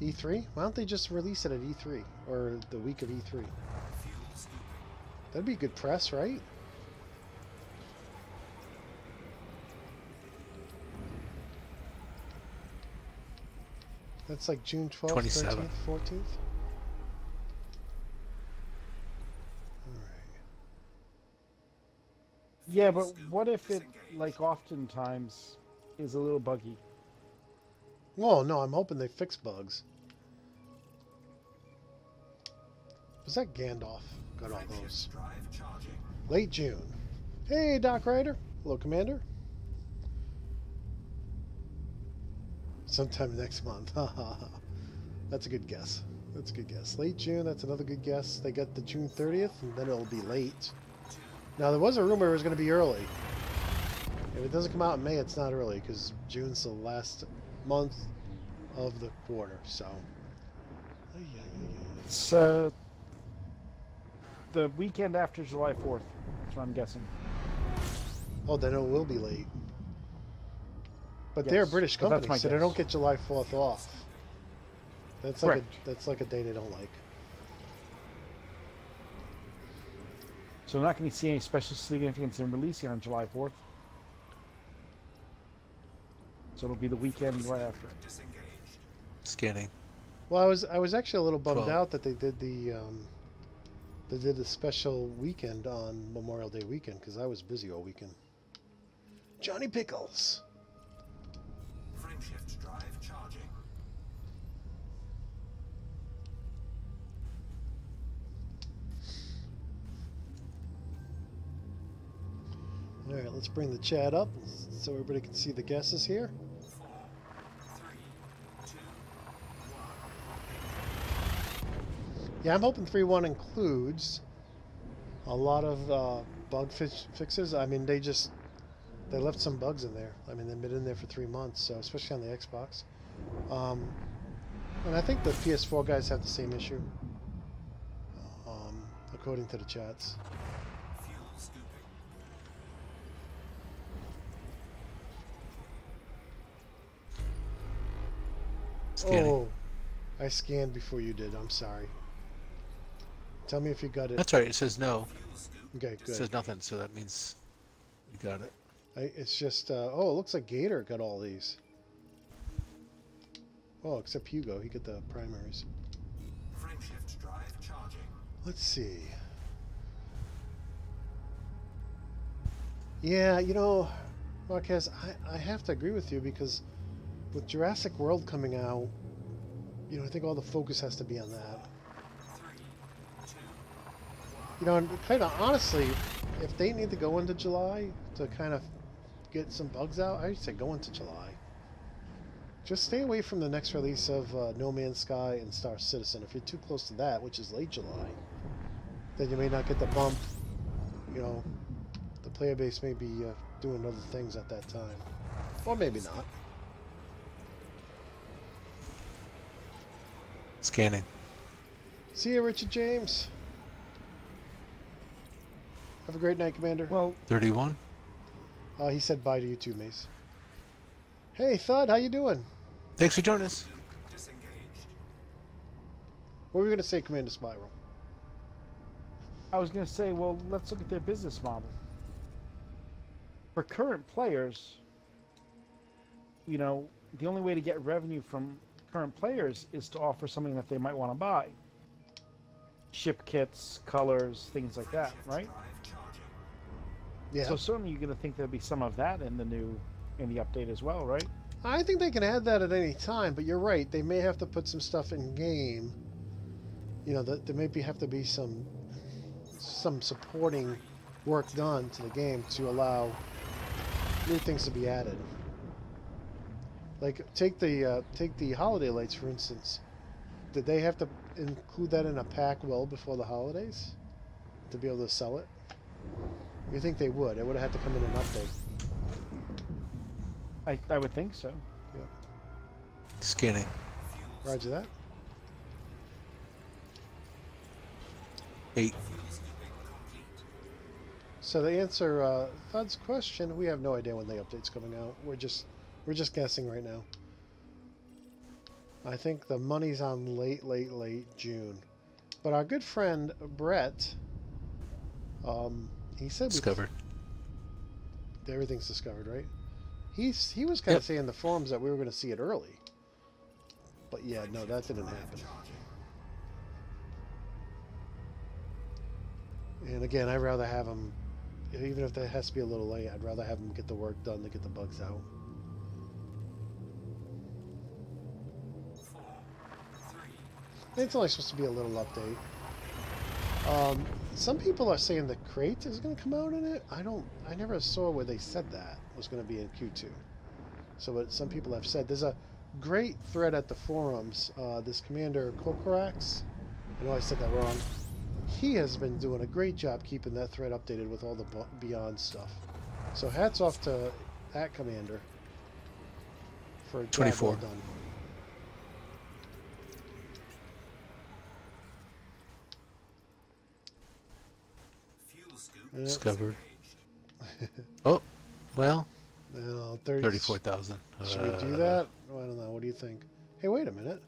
E3. Why don't they just release it at E3 or the week of E3? That'd be good press, right? That's like June 12th, 27th. 13th, 14th. Yeah, but what if it, like oftentimes, is a little buggy? Well, no, I'm hoping they fix bugs. Was that Gandalf? Got all those. Drive charging. Late June. Hey, Doc Ryder. Hello, Commander. Sometime next month. That's a good guess. That's a good guess. Late June, that's another good guess. They got the June 30th, and then it'll be late. Now, there was a rumor it was going to be early. If it doesn't come out in May, it's not early, because June's the last month of the quarter, so... It's the weekend after July 4th. That's what I'm guessing. Oh, then it will be late. But Yes, they're a British but that's company, my so they guess. don't get July 4th off. That's like Correct. that's like a day they don't like. So we're not going to see any special significance in releasing on July 4th. So it'll be the weekend right after. Disengaged. Scanning. Well, I was actually a little bummed 12. out that they did the special weekend on Memorial Day weekend because I was busy all weekend. Johnny Pickles. Frameshift drive charging. All right, let's bring the chat up so everybody can see the guesses here. 4, 3, 2, Yeah, I'm hoping 3.1 includes a lot of bug fixes. I mean, they left some bugs in there. I mean, they've been in there for 3 months, so especially on the Xbox. And I think the PS4 guys have the same issue, according to the chats. fuel scooping. Scanning. Oh, I scanned before you did. I'm sorry. Tell me if you got it. That's right. It says no. Okay, It good. says nothing, so that means you got it. It's just, oh, it looks like Gator got all these. Oh, except Hugo. He got the primaries. Frameshift drive charging. Let's see. Yeah, you know, Marquez, I have to agree with you because with Jurassic World coming out, you know, I think all the focus has to be on that. 3, 2, You know, and kind of honestly, if they need to go into July to kind of get some bugs out, I'd say go into July. Just stay away from the next release of No Man's Sky and Star Citizen. If you're too close to that, which is late July, then you may not get the bump. You know, the player base may be doing other things at that time. Or maybe not. Scanning. See you, Richard James. Have a great night, Commander. Well, 31. He said bye to you too, Mace. Hey, Thud, how you doing? Thanks for joining us. disengaged. What were we going to say, Commander Spyrle? I was going to say, well, let's look at their business model. For current players, you know, the only way to get revenue from current players is to offer something that they might want to buy. Ship kits, colors, things like that, right? Drive charging. Yeah. So certainly you're going to think there'll be some of that in the update as well, right? I think they can add that at any time, but you're right. They may have to put some stuff in game. You know, there may have to be some supporting work done to the game to allow new things to be added. Like take the holiday lights for instance. Did they have to include that in a pack well before the holidays to be able to sell it? You think they would? It would have had to come in an update. I would think so. Yeah. Scanning. Roger that. 8. Fuel scooping complete. So to answer Thud's question, we have no idea when the update's coming out. We're just guessing right now. I think the money's on late June. But our good friend Brett, he said Discovered. everything's discovered, right? He was kind of saying in the forums that we were going to see it early. But yeah, no, that didn't happen. And again, I'd rather have him, even if that has to be a little late, I'd rather have him get the work done to get the bugs out. 4, 3, It's only supposed to be a little update. Some people are saying the crate is going to come out in it. I never saw where they said that was going to be in Q2. So what some people have said, there's a great thread at the forums. This Commander Kokorax, I know I said that wrong. He has been doing a great job keeping that thread updated with all the Beyond stuff. So hats off to that Commander for a job 24. well done. fuel scoop Yeah. Discovered. engaged. Oh, well, 34,000. 34,000. Should we do that? Oh, I don't know. What do you think? Hey, wait a minute.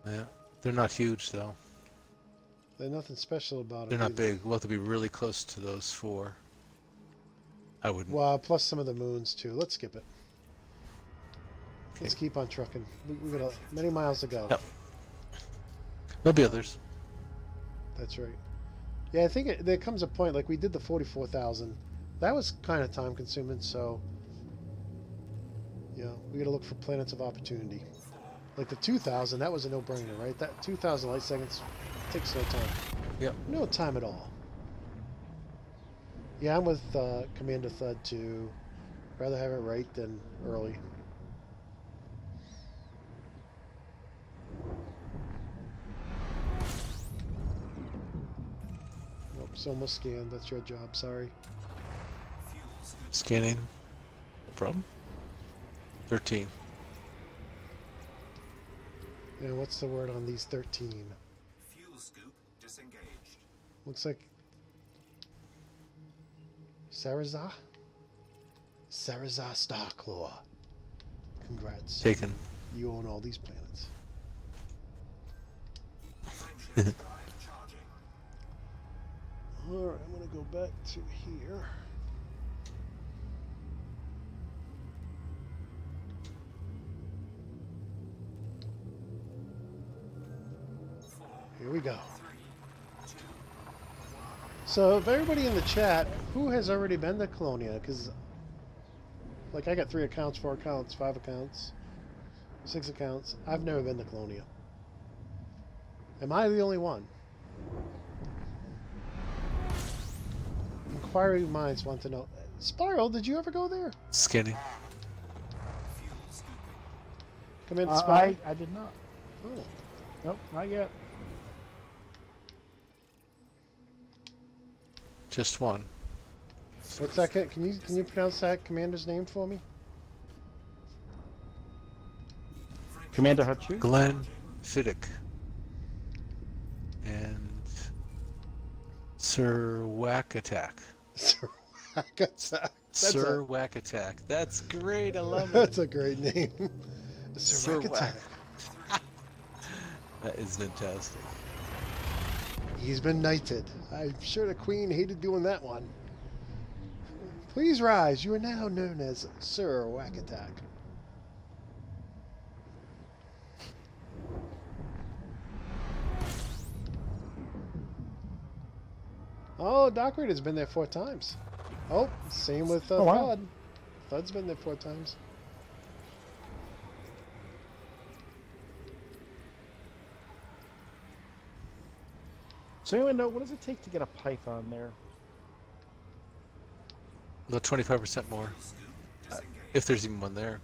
Yeah, they're not huge though. There's nothing special about They're it. not big. We'll have to be really close to those 4. I wouldn't. Well, plus some of the moons too. Let's skip it. Let's Okay. keep on trucking. We got many miles to go. Yep. There'll be others. That's right. Yeah, I think there comes a point like we did the 44,000. That was kind of time consuming. So, you know, we got to look for planets of opportunity. Like the 2,000, that was a no-brainer, right? That 2,000 light seconds takes no time. Yep. No time at all. Yeah, I'm with Commander Thud too. Rather have it right than early. Oops, almost scanned. That's your job. Sorry. Fuel scoop Scanning. No problem. 13. And what's the word on these 13? fuel scoop disengaged. Looks like Sarazar? Sarazar Starclaw. Congrats. Taken. You own all these planets. Friendship drive charging. Alright, I'm going to go back to here. Here we go. 3, 2, So, if everybody in the chat, who has already been to Colonia? Because, like, I got 3 accounts, 4 accounts, 5 accounts, 6 accounts. I've never been to Colonia. Am I the only one? Inquiry minds want to know. Spyrle, did you ever go there? Scanning. fuel scooping. Come in, Spy. I did not. Oh. Nope, not yet. Just one. What's that? Can you pronounce that commander's name for me? Commander Hachu? Glenn Fiddick. And Sir Whack Attack. Sir Whack Attack. Sir Whack Attack. That's great. I love it. That's a great name. Sir Whack Attack. That is fantastic. He's been knighted. I'm sure the Queen hated doing that one. Please rise. You are now known as Sir Whack Attack. Oh, Doc Raider's been there 4 times. Oh, same with Oh, wow. Thud. Thud's been there 4 times. So anyone know, what does it take to get a Python there? About 25% more. If there's even one there.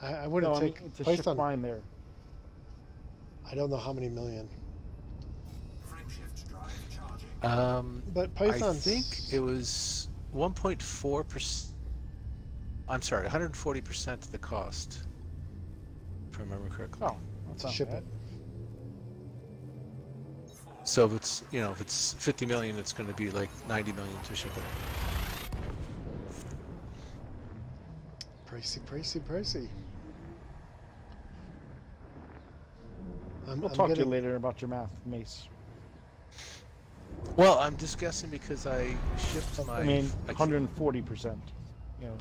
I wouldn't No, I mean, take to ship Python. mine there. I don't know how many million. Frameshift drive charging. But I Python's... think it was 1.4%. I'm sorry, 140% of the cost. If I remember correctly. Oh, that's to not ship bad. it. So if it's, you know, if it's 50 million, it's going to be like 90 million to ship it. Pricey, pricey, pricey. We'll talk to you later about your math, Mace. Well, I'm just guessing because I shipped my. I mean, 140%. You know.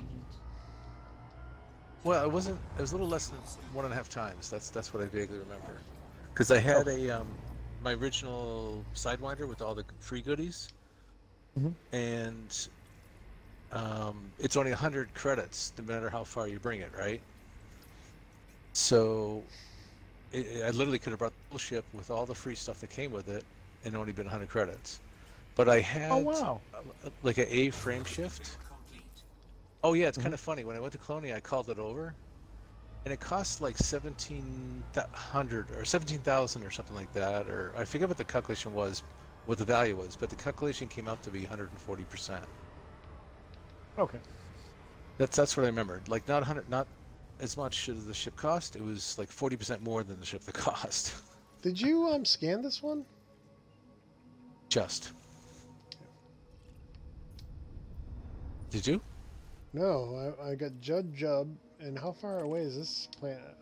Well, it wasn't. It was a little less than 1.5 times. That's what I vaguely remember. Because I had a my original Sidewinder with all the free goodies, and it's only 100 credits, no matter how far you bring it, right? So I literally could have brought the whole ship with all the free stuff that came with it, and only been 100 credits. But I had like an A frame shift. Oh yeah, it's kind of funny. When I went to Colonia, I called it over, and it cost like 1,700 or 17,000 or something like that, or I forget what the calculation was, what the value was, but the calculation came out to be 140%. Okay. That's what I remembered. Like not 100, not as much as the ship cost. It was like 40% more than the ship the cost. Did you scan this one? Just. Did you? No, I got Judd Jub. And how far away is this planet?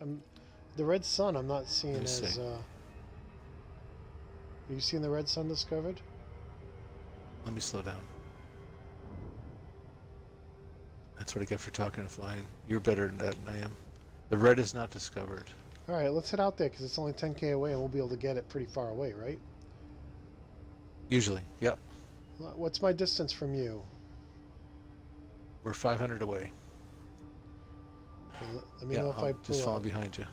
The red sun I'm not seeing as... Are you seeing the red sun discovered? Let me slow down. That's what I get for talking and flying. You're better than that than I am. The red is not discovered. All right, let's head out there because it's only 10K away and we'll be able to get it pretty far away, right? Usually, yep. What's my distance from you? We're 500 away. Let me know if I pull just fall up. behind you.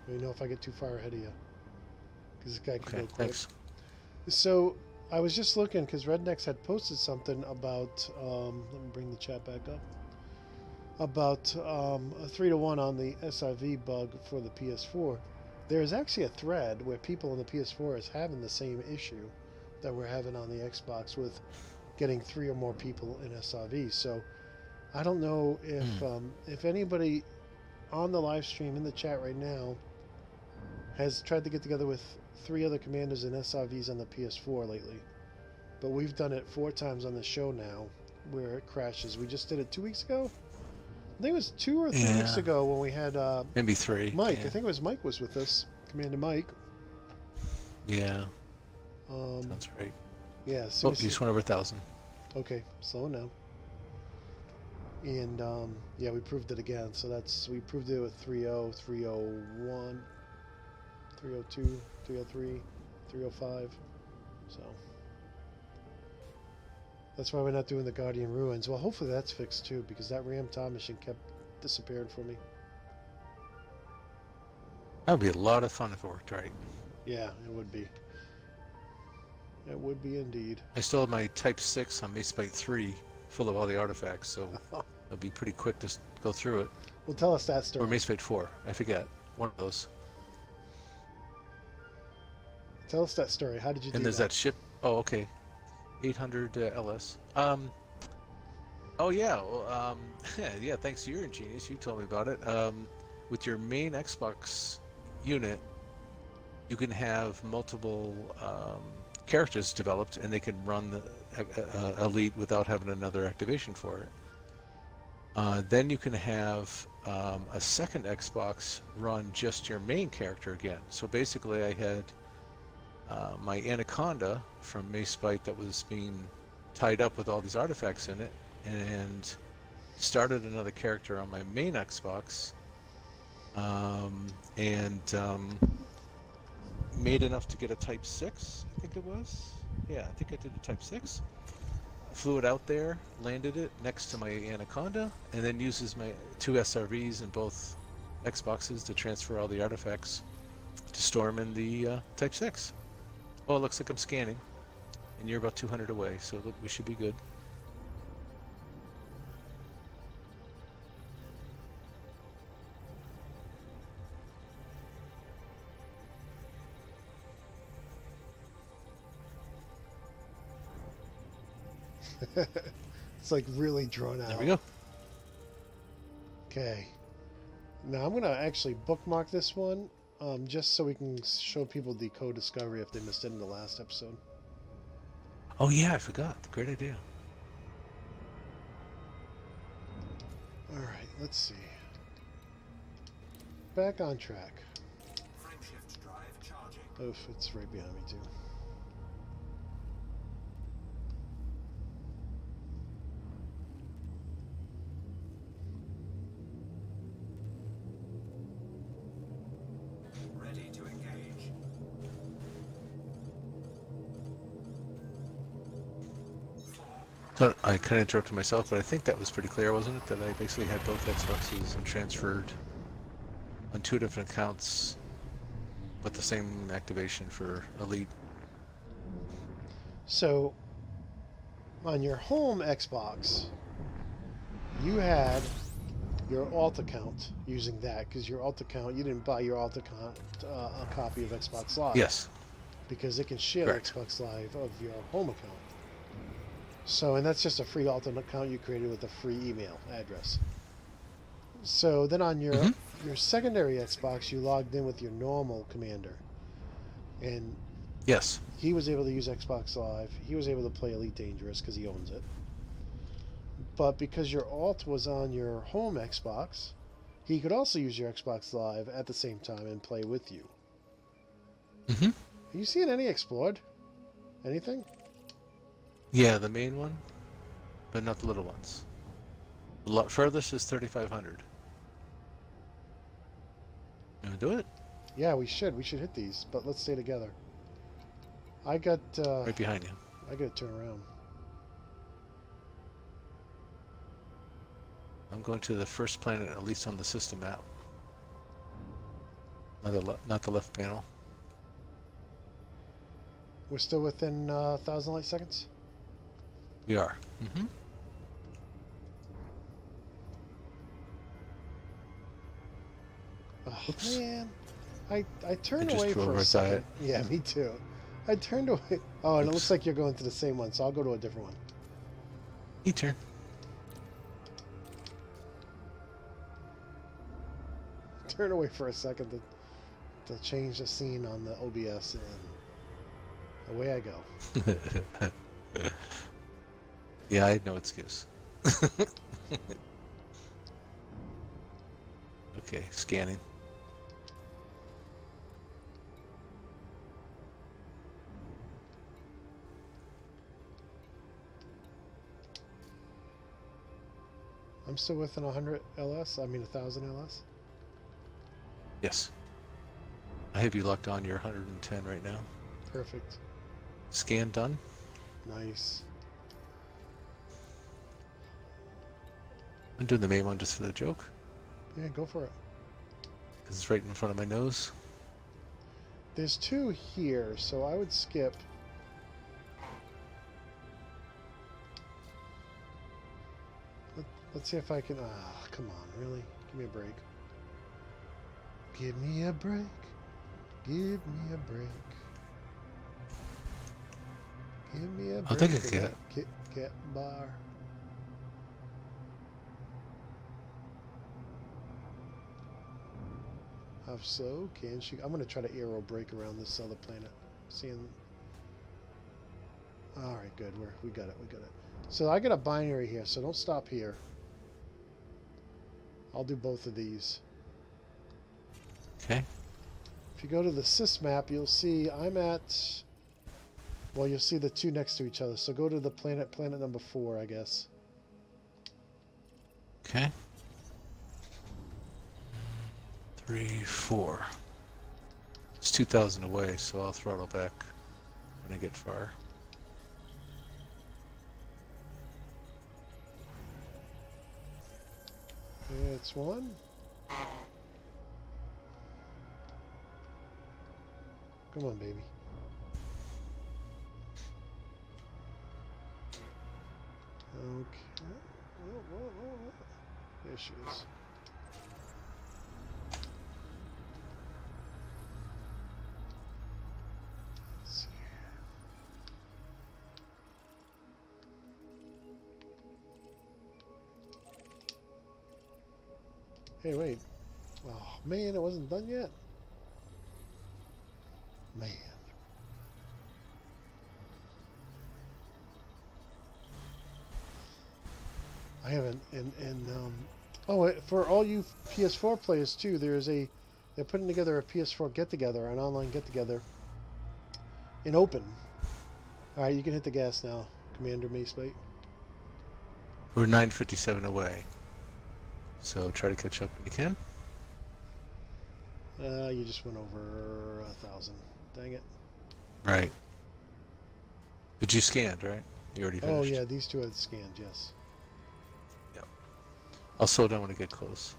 Let me know if I get too far ahead of you. Because this guy can go quick. Thanks. So, I was just looking because Rednecks had posted something about, let me bring the chat back up, about a 3-to-1 on the SIV bug for the PS4. There's actually a thread where people on the PS4 is having the same issue that we're having on the Xbox with getting 3 or more people in SIV. So, I don't know if anybody on the live stream in the chat right now has tried to get together with 3 other commanders in SRVs on the PS4 lately. But we've done it 4 times on the show now where it crashes. We just did it 2 weeks ago? I think it was 2 or 3 weeks ago when we had maybe 3. Mike. Yeah. I think it was Mike was with us. Commander Mike. Yeah. That's right. Yeah. Oh, you just went over 1,000. Okay, slowing down. And yeah, we proved it again. So we proved it with 3.0, 3.01, 3.02, 3.03, 3.05. So that's why we're not doing the Guardian Ruins. Well, hopefully that's fixed too, because that Ram Tom mission kept disappearing for me. That would be a lot of fun if it worked right. Yeah, it would be. It would be indeed. I still have my Type 6 on Macebyte 3 full of all the artifacts, so it'll be pretty quick to go through it. Well, tell us that story. Or Macebyte 4, I forget. One of those. Tell us that story. How did you do that? And there's that ship. Oh, okay. 800 LS. Oh, yeah. Well, yeah, thanks to your ingenious. You told me about it. With your main Xbox unit, you can have multiple characters developed, and they can run the Elite without having another activation for it. Then you can have a second Xbox run just your main character again. So basically, I had my Anaconda from Macebyte that was being tied up with all these artifacts in it, and started another character on my main Xbox, and made enough to get a Type 6, I think it was. Yeah, I think I did a Type 6. Flew it out there, landed it next to my Anaconda, and then uses my 2 SRVs in both Xboxes to transfer all the artifacts to store them in the Type 6. Oh, it looks like I'm scanning, and you're about 200 away, so look, we should be good. It's like really drawn out. There we go. Okay. Now I'm going to actually bookmark this one just so we can show people the co-discovery if they missed it in the last episode. Oh yeah, I forgot. Great idea. All right, let's see. Back on track. Frameshift drive charging. Oof, it's right behind me too. Ready to engage. So I kind of interrupted myself, but I think that was pretty clear, wasn't it? That I basically had both Xboxes and transferred on 2 different accounts with the same activation for Elite. So, on your home Xbox, you had your alt account using that because your alt account, you didn't buy your alt account a copy of Xbox Live. Yes. Because it can share Correct. Xbox Live of your home account. So, and that's just a free alt account you created with a free email address. So then on your your secondary Xbox, you logged in with your normal commander, and Yes. he was able to use Xbox Live. He was able to play Elite Dangerous because he owns it. But because your alt was on your home Xbox, he could also use your Xbox Live at the same time and play with you. Mm-hmm. Are you seeing any explored? Anything? Yeah, the main one, but not the little ones. The furthest is 3,500. You want to do it? Yeah, we should. We should hit these, but let's stay together. I got... Right behind you. I gotta turn around. I'm going to the first planet, at least on the system map. Not the left panel. We're still within 1,000 light seconds? We are. Mm-hmm. Oh, Oops. man. I turned I just away drove for a right by second. it. Yeah, me too. I turned away. Oh, and it Oops. looks like you're going to the same one, so I'll go to a different one. Your turn. Turn away for a second to change the scene on the OBS, and away I go. Yeah, I had no excuse. Okay, scanning. I'm still within 100 LS. I mean 1,000 LS. Yes. I have you locked on your 110 right now. Perfect. Scan done. Nice. I'm doing the main one just for the joke, Yeah, go for it. because it's right in front of my nose. There's 2 here, so I would skip. Let's see if I can... Ah, come on, really? Give me a break. Give me a break. Give me a break. Give me a break. I'll take a for Kit. that Kit Kat bar. How so? Can she? I'm going to try to aero brake around this other planet. Seeing... Alright, good. We got it. We got it. So I got a binary here, so don't stop here. I'll do both of these. Okay. If you go to the sys map, you'll see I'm at... Well, you'll see the 2 next to each other. So go to the planet number 4, I guess. Okay. 3, 4. It's 2,000 away, so I'll throttle back when I get far. It's 1. Come on, baby. Okay. Whoa. There she is. Let's see. Hey, wait. Oh, man, it wasn't done yet? Man. I haven't. Oh, for all you PS4 players too, they're putting together a PS4 get-together, an online get-together in open. All right, you can hit the gas now, Commander Macebyte. We're 9:57 away. So try to catch up when you can. You just went over 1,000. Dang it. Right. But you scanned, right? You already finished. Oh yeah, these two had scanned, yes. Yep. I'll slow down when I get close.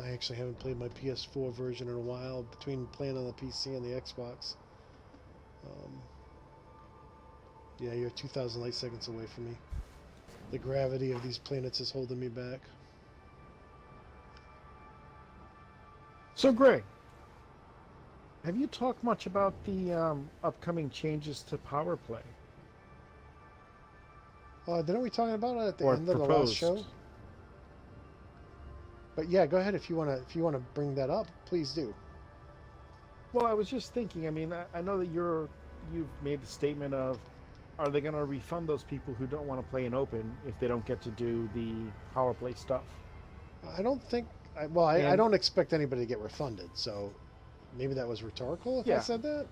I actually haven't played my PS4 version in a while, between playing on the PC and the Xbox. Yeah, you're 2,000 light seconds away from me. The gravity of these planets is holding me back. So, Greg, have you talked much about the upcoming changes to Power Play? Didn't we talk about it at the Or end of the last show? But yeah, go ahead if you wanna bring that up, please do. Well, I was just thinking. I mean, I know that you've made the statement of, are they going to refund those people who don't want to play in open if they don't get to do the Power Play stuff? I don't think. I don't expect anybody to get refunded. So maybe that was rhetorical if I said that.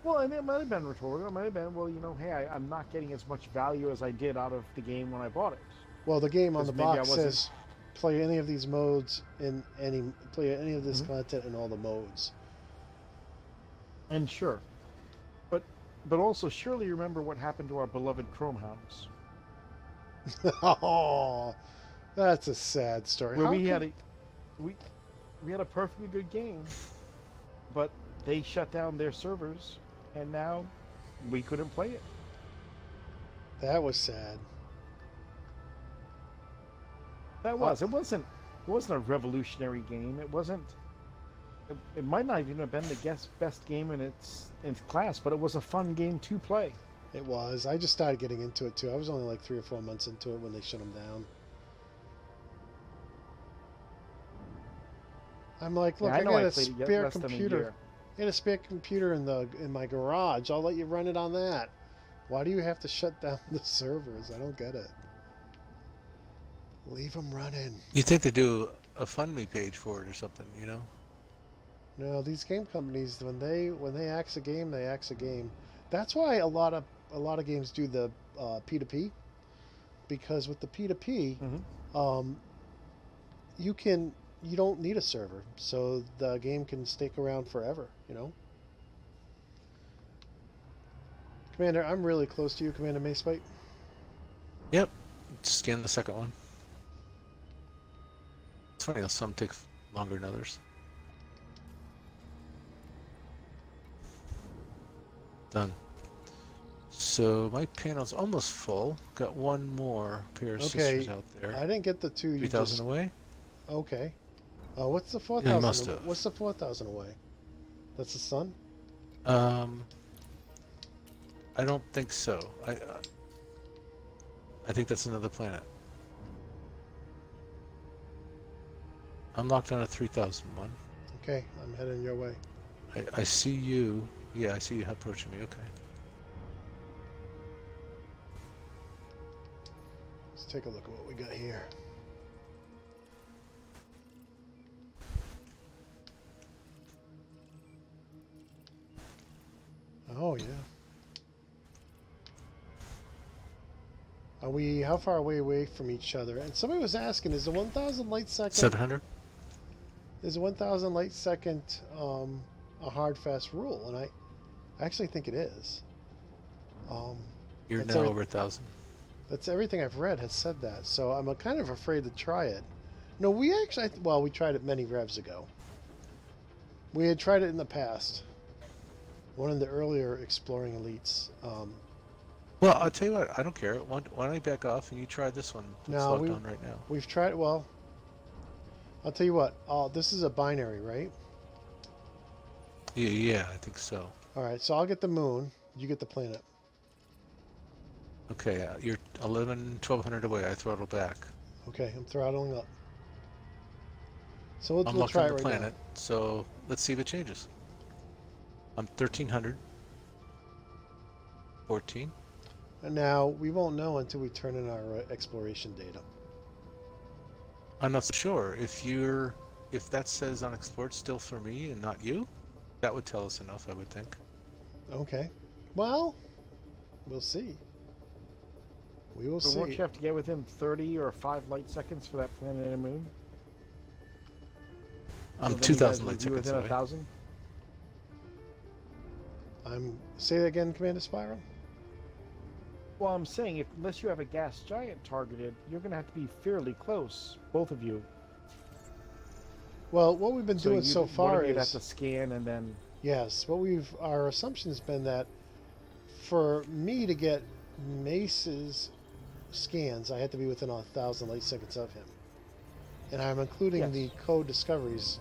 Well, and it might have been rhetorical. It might have been, well, you know, hey, I'm not getting as much value as I did out of the game when I bought it. Well, the game on the Because maybe box says play any of these modes play any of this content in all the modes. And sure. But also, surely remember what happened to our beloved Chrome Hounds. Oh, that's a sad story. Where we had a perfectly good game, but they shut down their servers, and now we couldn't play it. That was sad. That was. It wasn't a revolutionary game. It wasn't. It might not even have been the best game in its class, but it was a fun game to play. It was. I just started getting into it too. I was only like 3 or 4 months into it when they shut them down. I'm like, look, I got a spare computer. I got a spare computer in my garage. I'll let you run it on that. Why do you have to shut down the servers? I don't get it. Leave them running. You think they do a FundMe page for it or something, you know? No, these game companies, when they axe a game, they axe a game. That's why a lot of games do the P2P, because with the P2P, you don't need a server, so the game can stick around forever. You know. Commander, I'm really close to you, Commander Macebyte. Yep. Scan the second one. It's funny how some take longer than others. Done. So my panel's almost full. Got one more pair of sisters out there. I didn't get the two. 3,000 away. Okay. What's the 4,000? Must have. What's the 4,000 away? That's the sun. I don't think so. I think that's another planet. I'm locked on a 3,001. Okay, I'm heading your way. I see you. Yeah, I see you approaching me. Okay. Let's take a look at what we got here. Oh, yeah. Are we, how far away from each other? And somebody was asking, is the 1,000 light second... 700? Is 1,000 light second a hard, fast rule? And I actually think it is. You're now over 1,000. That's everything I've read has said that. So I'm kind of afraid to try it. No, we actually... Well, we tried it many revs ago. We had tried it in the past. One of the earlier exploring elites. Well, I'll tell you what. I don't care. Why don't I back off and you try this one? Let's lock down right now. We've tried... Well, I'll tell you what. This is a binary, right? Yeah, I think so. All right, so I'll get the moon. You get the planet. Okay, you're 1,200 away. I throttle back. Okay, I'm throttling up. So I'm we'll try on it the right planet, now. so let's see if it changes. I'm 1,300. 14. And now, we won't know until we turn in our exploration data. I'm not so sure. If that says unexplored still for me and not you, that would tell us enough, I would think. Okay. Well, we'll see. We will But see. won't you have to get within 30 or 5 light seconds for that planet and moon? I'm So then you 2,000 guys would light be seconds within away. 1,000? Say that again, Commander Spyrle? Well, I'm saying, unless you have a gas giant targeted, you're going to have to be fairly close, both of you. Well, what we've been doing so far you'd have is... to scan and then... Yes, our assumption's been that for me to get Mace's scans, I had to be within 1,000 light seconds of him. And I'm including the code discoveries.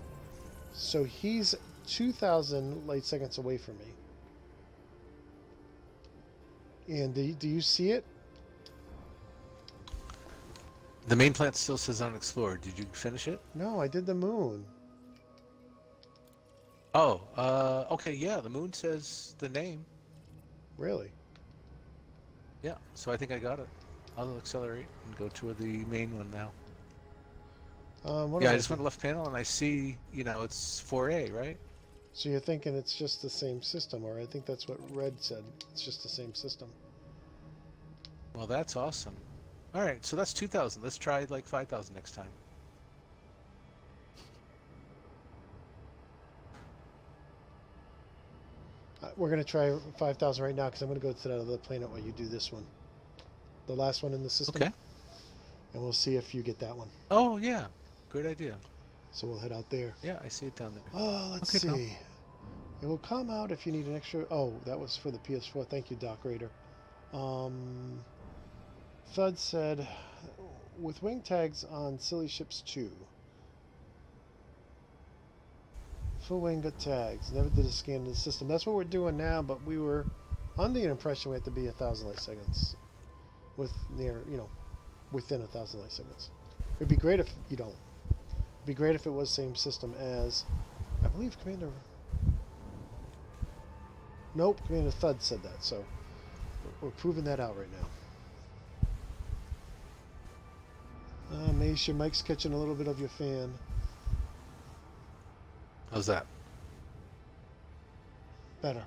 So he's 2,000 light seconds away from me. And do you see it? The main plant still says unexplored. Did you finish it? No, I did the moon. Oh, okay, yeah, the moon says the name. Really? Yeah, so I think I got it. I'll accelerate and go to the main one now. Yeah, I just went left panel and I see, it's 4A, right? So you're thinking it's just the same system, or I think that's what Red said. It's just the same system. Well, that's awesome. All right, so that's 2,000. Let's try like 5,000 next time. We're going to try 5,000 right now because I'm going to go to that other planet while you do this one. The last one in the system. Okay. And we'll see if you get that one. Oh, yeah. Good idea. So we'll head out there. Yeah, I see it down there. Oh, let's see. No. It will come out if you need an extra... Oh, that was for the PS4. Thank you, Doc Raider. Thud said, with wing tags on Silly Ships 2. Full wing got tags. Never did a scan of the system. That's what we're doing now, but we were under the impression we had to be 1,000 light seconds. Within 1,000 light seconds. It'd be great if you don't. It'd be great if it was same system as, I believe Commander... Nope, Commander Thud said that, so we're proving that out right now. Mace, your mic's catching a little bit of your fan. How's that? Better.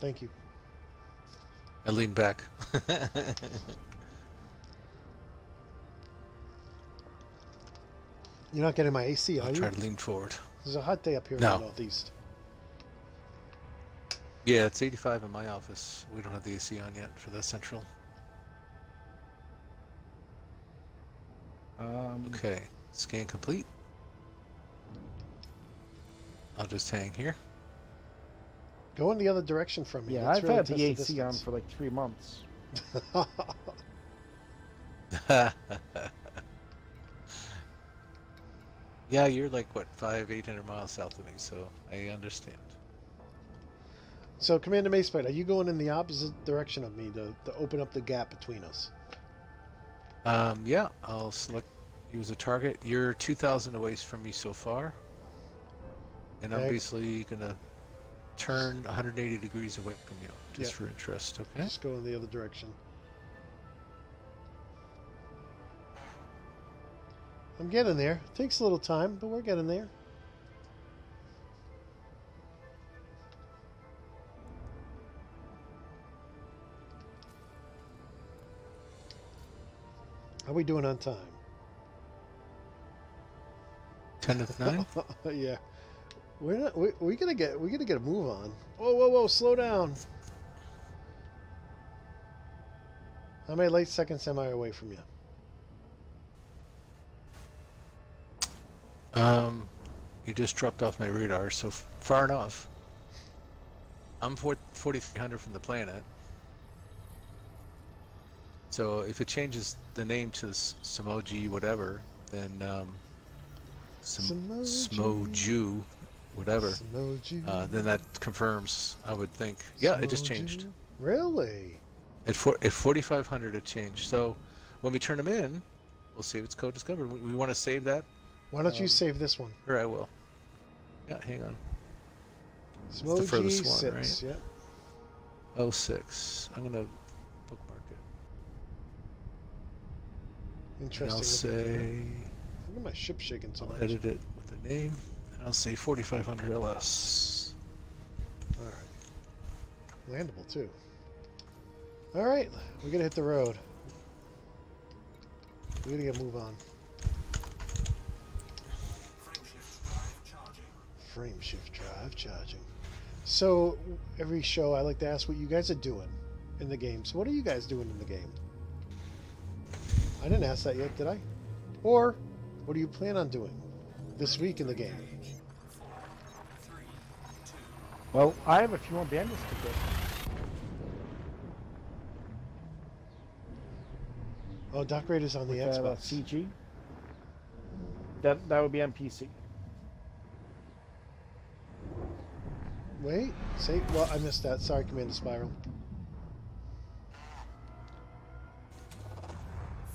Thank you. I lean back. You're not getting my AC, are you? I'll try to lean forward. There's a hot day up here in the Northeast. Yeah, it's 85 in my office. We don't have the AC on yet for the central. Okay, scan complete. I'll just hang here. Go in the other direction from me. Yeah, I've had the AC on for like 3 months. Yeah, you're like, what, 800 miles south of me, so I understand. So, Commander Macebyte, are you going in the opposite direction of me to open up the gap between us? Yeah, I'll select you as a target. You're 2,000 away from me so far. And I'm basically going to turn 180 degrees away from you, just for interest, okay? Just go in the other direction. I'm getting there. It takes a little time, but we're getting there. How are we doing on time? 10 to 9? Yeah. We gotta get a move on. Whoa, slow down. How many light seconds am I away from you? You just dropped off my radar, so far enough. I'm 4,300 from the planet. So if it changes the name to Smoji whatever, then Smoju whatever, then that confirms, I would think. Yeah, it just changed. Really? At 4,500 it changed. So when we turn them in, we'll see if it's code discovered. We want to save that. Why don't you save this one? Sure, I will. Yeah, hang on. Smoji the furthest one, 6, right? yeah. L6. I'm gonna bookmark it. And Interesting. I'll say Look at my ship shaking so I'll much. edit it with the name. And I'll say 4500 LS. All right. Landable too. All right, we gotta hit the road. We gotta get move on. Frame shift drive charging. So every show I like to ask what you guys are doing in the game. So what are you guys doing in the game? I didn't ask that yet, did I? Or what do you plan on doing this week in the game? Well, I have a few more bandits to get. Oh, Doc Raiders on the That, Xbox. CG. That would be on PC. Wait, say, well, I missed that. Sorry, Commander Spyrle.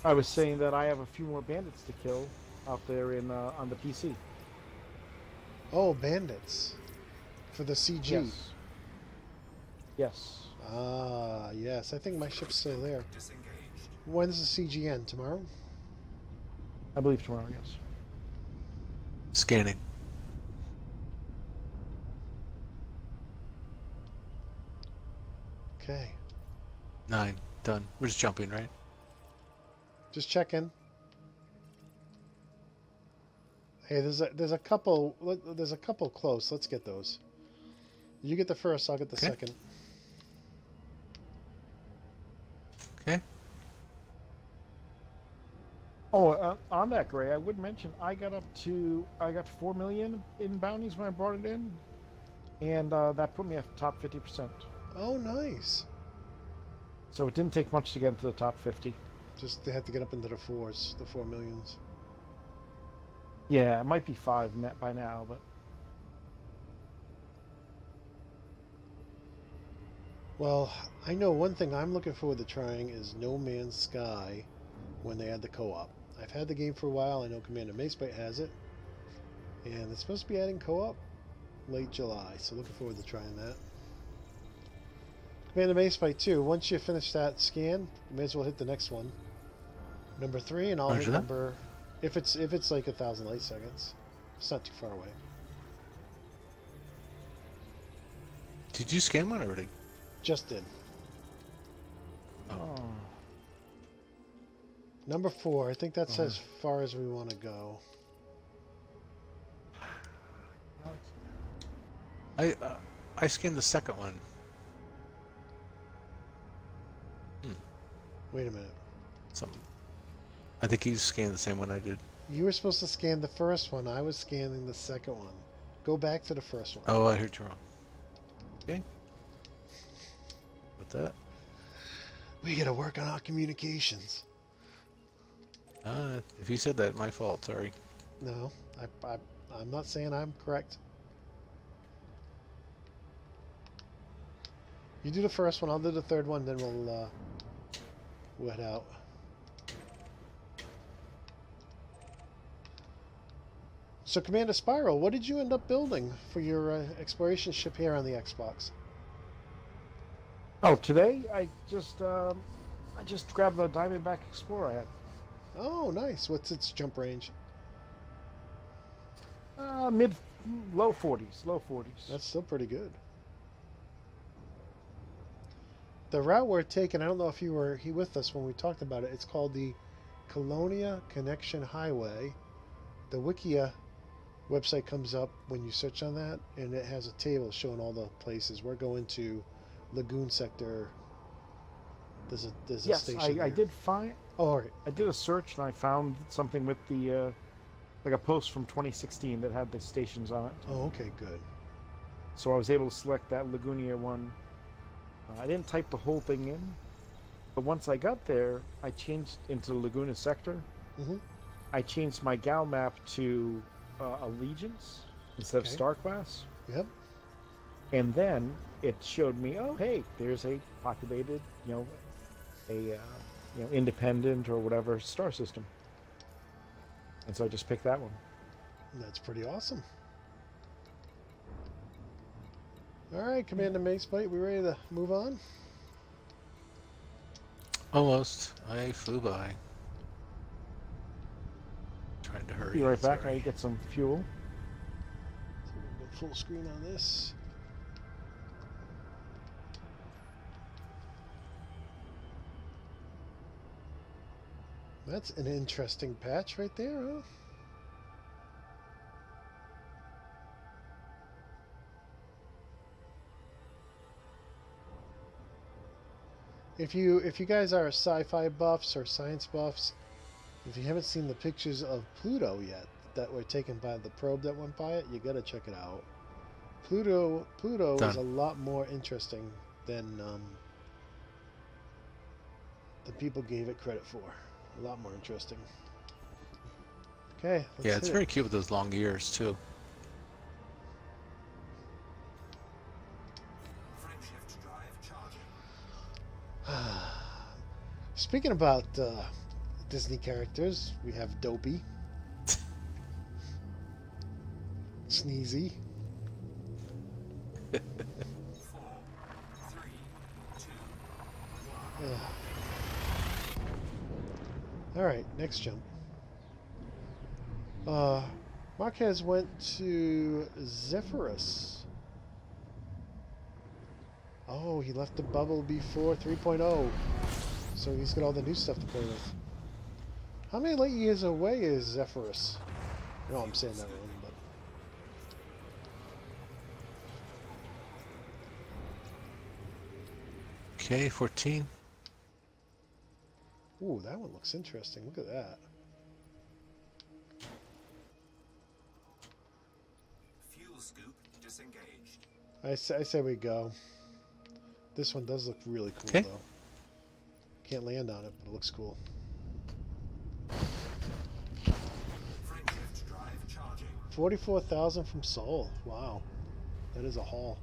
I was saying that I have a few more bandits to kill out there in on the PC. Oh, bandits. For the CG. Yes. Yes. Ah, yes. I think my ship's still there. Disengaged. When's the CG end? Tomorrow? I believe tomorrow, yes. Scanning. Okay. 9. Done. We're just jumping, right? Just checking. Hey, there's a couple close. Let's get those. You get the first, I'll get the Okay. second. Okay. Oh, on that, Gray, I would mention I got 4 million in bounties when I brought it in, and that put me at the top 50%. Oh, nice. So it didn't take much to get into the top 50. Just they had to get up into the fours, the 4 millions. Yeah, it might be 5 net by now, but Well, I know one thing I'm looking forward to trying is No Man's Sky when they add the co-op. I've had the game for a while. I know Commander Macebyte has it. And it's supposed to be adding co-op late July, so looking forward to trying that. Commander Macebyte too. Once you finish that scan, you may as well hit the next one. Number 3, and I'll Roger hit that. number... If it's like 1,000 light seconds. It's not too far away. Did you scan one already? Just did. oh, Number 4, I think that's as far as we want to go. I scanned the second one. Wait a minute. Something. I think you scanned the same one I did. You were supposed to scan the first one. I was scanning the second one. Go back to the first one. Oh, I heard you wrong. Okay. With that. We gotta work on our communications. If you said that, my fault. Sorry. No, I'm not saying I'm correct. You do the first one, I'll do the third one, then we'll head out. So, Commander Spyrle, what did you end up building for your exploration ship here on the Xbox? oh, today I just grabbed the Diamondback Explorer I had. Oh, nice. What's its jump range? Low 40s. That's still pretty good. The route we're taking, I don't know if you were with us when we talked about it. It's called the Colonia Connection Highway. The Wikia website comes up when you search on that, and it has a table showing all the places. We're going to Lagoon Sector. There's a Yes, station. I there. did find. Oh, all right. I did a search and I found something with the like a post from 2016 that had the stations on it. Oh, okay, good. So I was able to select that Lagunia one. I didn't type the whole thing in, but once I got there, I changed into Laguna Sector. Mhm. I changed my gal map to Allegiance instead of Okay. Star Class, Yep. and then it showed me, oh hey, there's a populated, independent or whatever star system, and so I just picked that one. That's pretty awesome. All right, Commander Macebyte, we ready to move on? Almost. I flew by. Trying to hurry. Be right back. Sorry. I get some fuel. So we're gonna go full screen on this. That's an interesting patch right there, huh? If you guys are sci-fi buffs or science buffs, if you haven't seen the pictures of Pluto yet that were taken by the probe that went by it, you gotta check it out. Pluto is a lot more interesting than people gave it credit for. A lot more interesting. Okay, let's Yeah, it's hit very it. cute with those long ears too. Frameshift drive charging. Speaking about Disney characters, we have Dopey, Sneezy. 4, 3, 2, 1. All right, next jump. Marquez went to Zephyrus. Oh, he left the bubble before 3.0. So he's got all the new stuff to play with. How many light years away is Zephyrus? No, I'm saying that wrong, but... Okay, 14. Ooh, that one looks interesting. Look at that. Fuel scoop disengaged. I say we go. This one does look really cool, Okay. though. Can't land on it, but it looks cool. Frameshift drive charging. 44,000 from Seoul. Wow. That is a haul.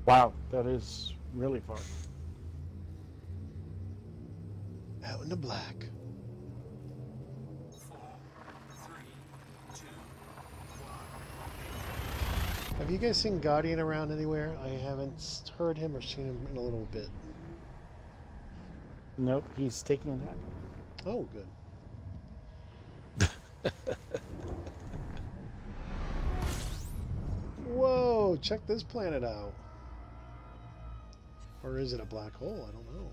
Wow, that is really far. Out in the black. 4, 3, 2, 1. Have you guys seen Guardian around anywhere? I haven't heard him or seen him in a little bit. Nope, he's taking a nap. Oh, good. Whoa, check this planet out. Or is it a black hole? I don't know.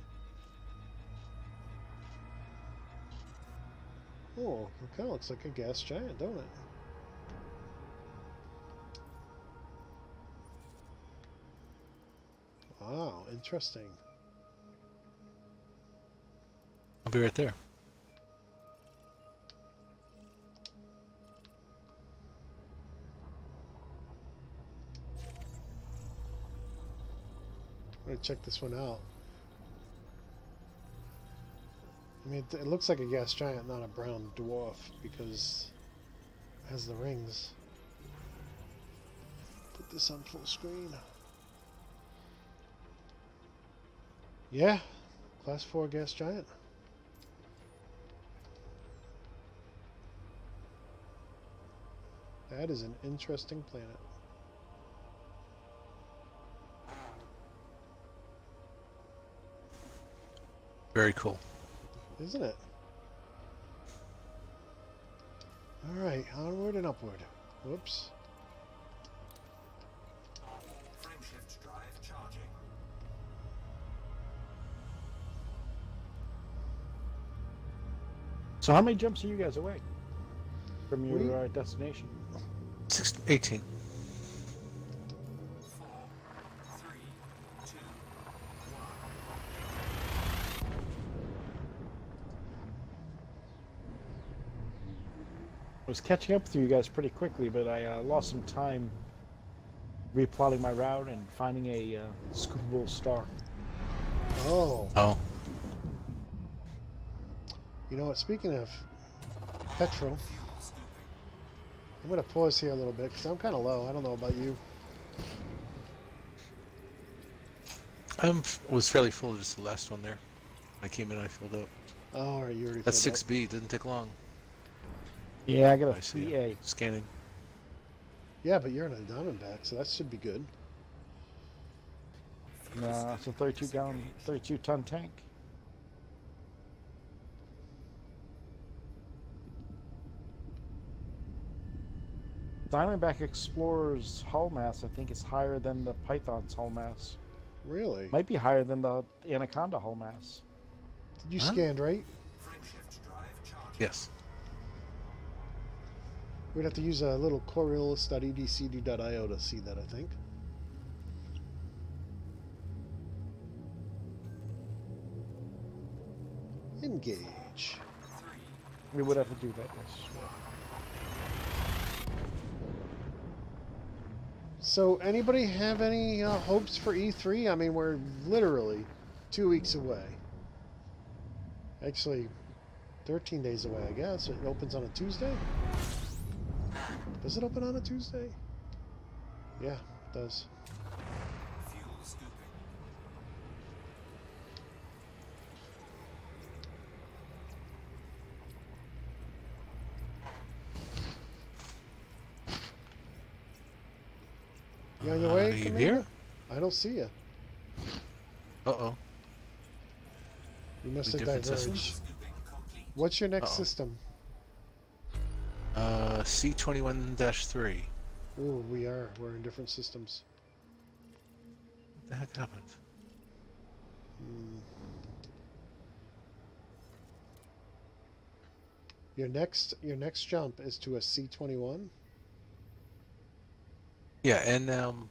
Oh, it kind of looks like a gas giant, don't it? Wow, interesting. I'll be right there. I'm gonna check this one out. I mean, it looks like a gas giant, not a brown dwarf, because it has the rings. Put this on full screen. Yeah, class 4 gas giant. That is an interesting planet. Very cool. Isn't it? Alright, onward and upward. Whoops. Frameshift drive charging. So how many jumps are you guys away from your We- destination? 18. 4, 3, 2, 1. I was catching up with you guys pretty quickly, but I lost some time replotting my route and finding a scoopable star. Oh. Oh. You know what, speaking of petrol, Fuel scooping. I'm going to pause here a little bit because I'm kind of low. I don't know about you. Was fairly full just the last one there. I came in, I filled up. Oh, all right, you already That's filled 6B, didn't take long. Yeah, I got I a see 3A. it. Scanning. Yeah, but you're in a Diamondback, so that should be good. Nah, it's a 32-gallon, 32-ton tank. Diamondback Explorer's hull mass, I think, is higher than the Python's hull mass. Really? Might be higher than the Anaconda hull mass. Did you Huh? scanned, right? Frameshift drive charging. Yes. We'd have to use a little coriolis.edcd.io to see that, I think. Engage. We would have to do that, yes. So, anybody have any hopes for E3? I mean, we're literally 2 weeks away. Actually, 13 days away, I guess. It opens on a Tuesday? Does it open on a Tuesday? Yeah, it does. Fuel scooping. You on your way, Are you Commander? here? I don't see you. Uh-oh. You must We have different diverged. systems? Scooping complete. What's your next Uh-oh. system? C21-3. Ooh, we're in different systems. What the heck happened? Your next jump is to a C21. Yeah, NM-L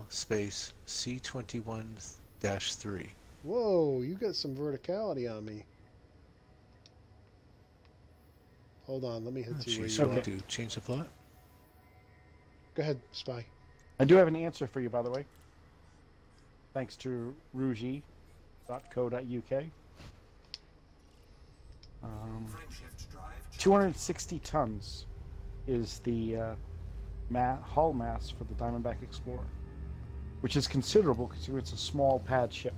space C21-3. Whoa, you got some verticality on me. Hold on, let me hit you where Jeez, you what are. do we do? Change the plot? Go ahead, Spy. I do have an answer for you, by the way. Thanks to rugi.co.uk. Frameshift drive charging. 260 tons is the hull mass for the Diamondback Explorer, which is considerable considering it's a small pad ship.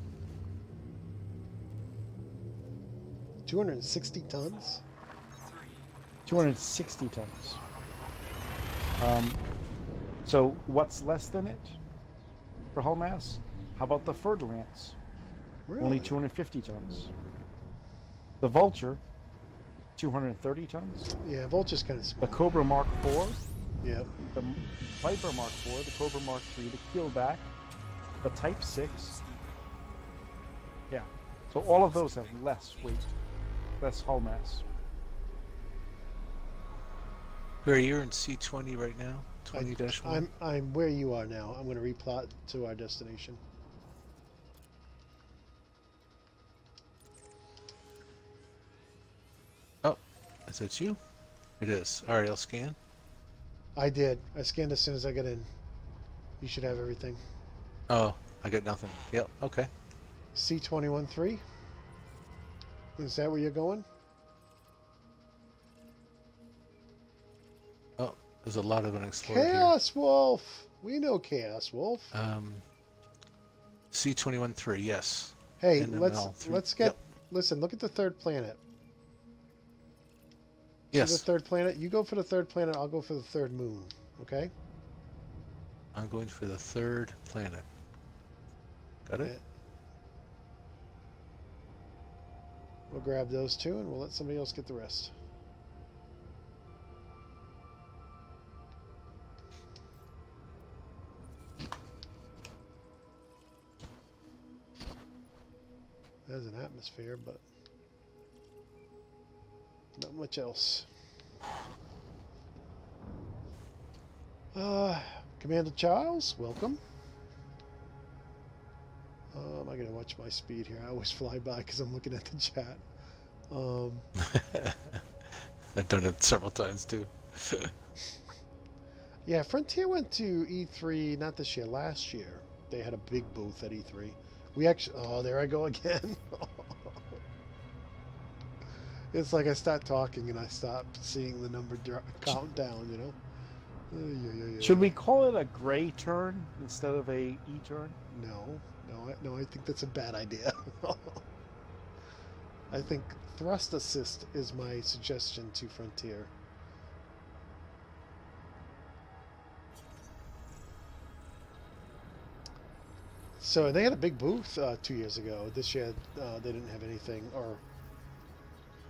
260 tons? 260 tons. So what's less than it for hull mass? How about the Ferdinand? Really? Only 250 tons. The Vulture, 230 tons. Yeah, Vulture's kind of The small. Cobra Mark IV, Yeah. the Viper Mark IV, the Cobra Mark III, the Keelback, the Type 6. Yeah. So all of those have less weight, less hull mass. Where you're in C20 right now? 20-1? I'm where you are now. I'm going to replot to our destination. Oh, is that you? It is. Alright, I'll scan. I did. I scanned as soon as I got in. You should have everything. Oh, I got nothing. Yep, okay. C21-3? Is that where you're going? Oh, there's a lot of unexplored Chaos Wolf! We know Chaos Wolf. here. C21-3, yes. Hey, NML let's 3. get... Yep. Listen, look at the third planet. See Yes, the third planet? You go for the third planet, I'll go for the third moon. Okay? I'm going for the third planet. Got it? Yeah. We'll grab those two and we'll let somebody else get the rest. There's an atmosphere, but not much else. Commander Charles, welcome. I gotta watch my speed here. I always fly by because I'm looking at the chat. I've done it several times too. Yeah, Frontier went to E3 not this year, last year. They had a big booth at E3. We actually, oh, there I go again. It's like I start talking and I stop seeing the number count down, you know? Should we call it a gray turn instead of a E-turn? No, I think that's a bad idea. I think thrust assist is my suggestion to Frontier. So they had a big booth 2 years ago. This year they didn't have anything. Or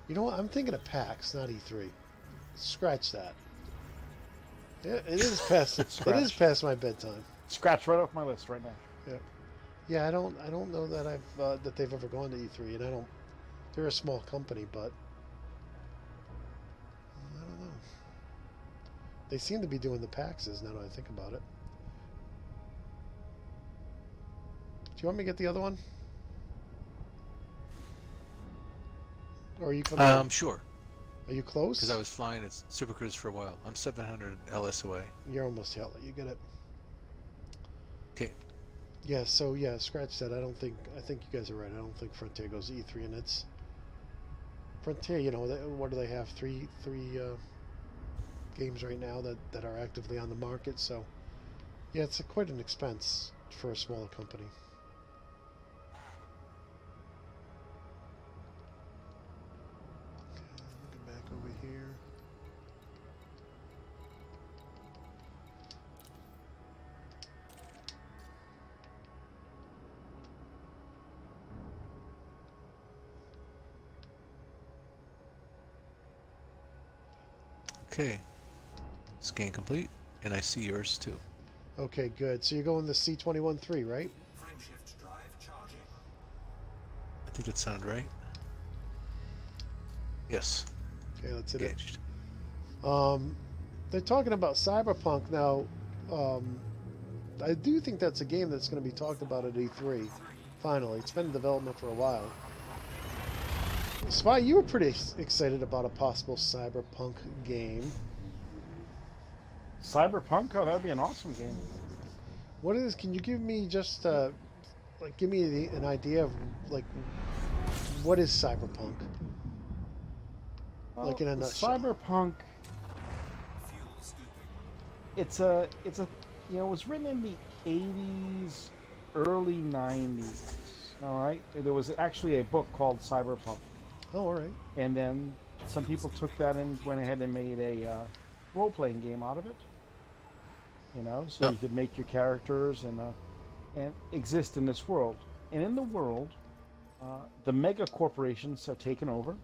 you know what? I'm thinking of PAX, not E3. Scratch that. Yeah, it is past. It is past my bedtime. Scratch right off my list right now. Yeah. Yeah, I don't know that that they've ever gone to E3, and I don't. They're a small company, but I don't know. They seem to be doing the PAXs now that I think about it. Do you want me to get the other one? Or are you coming? Sure. Are you close? Because I was flying at Super Cruise for a while. I'm 700 LS away. You're almost hell. You get it. Okay. Yeah. So yeah, scratch that. I think you guys are right. I don't think Frontier goes to E3, and it's Frontier. You know, what do they have? Three games right now that are actively on the market. So yeah, it's quite an expense for a smaller company. Over here. Okay. Scan complete, and I see yours too. Okay, good. So you're going the C21-3, right? Frameshift drive charging. I think that sounded right. Yes. Okay, that's it. Engaged. They're talking about Cyberpunk now. I do think that's a game that's going to be talked about at E3. Finally, it's been in development for a while. Spy, you were pretty excited about a possible Cyberpunk game. Cyberpunk? Oh, that would be an awesome game. What is? Can you give me just like give me an idea of like what is Cyberpunk? Well, Like in a nutshell. Cyberpunk. Fuel scooping. It's a you know, it was written in the 80s, early 90s. All right, there was actually a book called Cyberpunk, Oh, all right. and then some people took that and went ahead and made a role-playing game out of it. You know, so you could make your characters and exist in this world. And in the world, the mega corporations are taken over.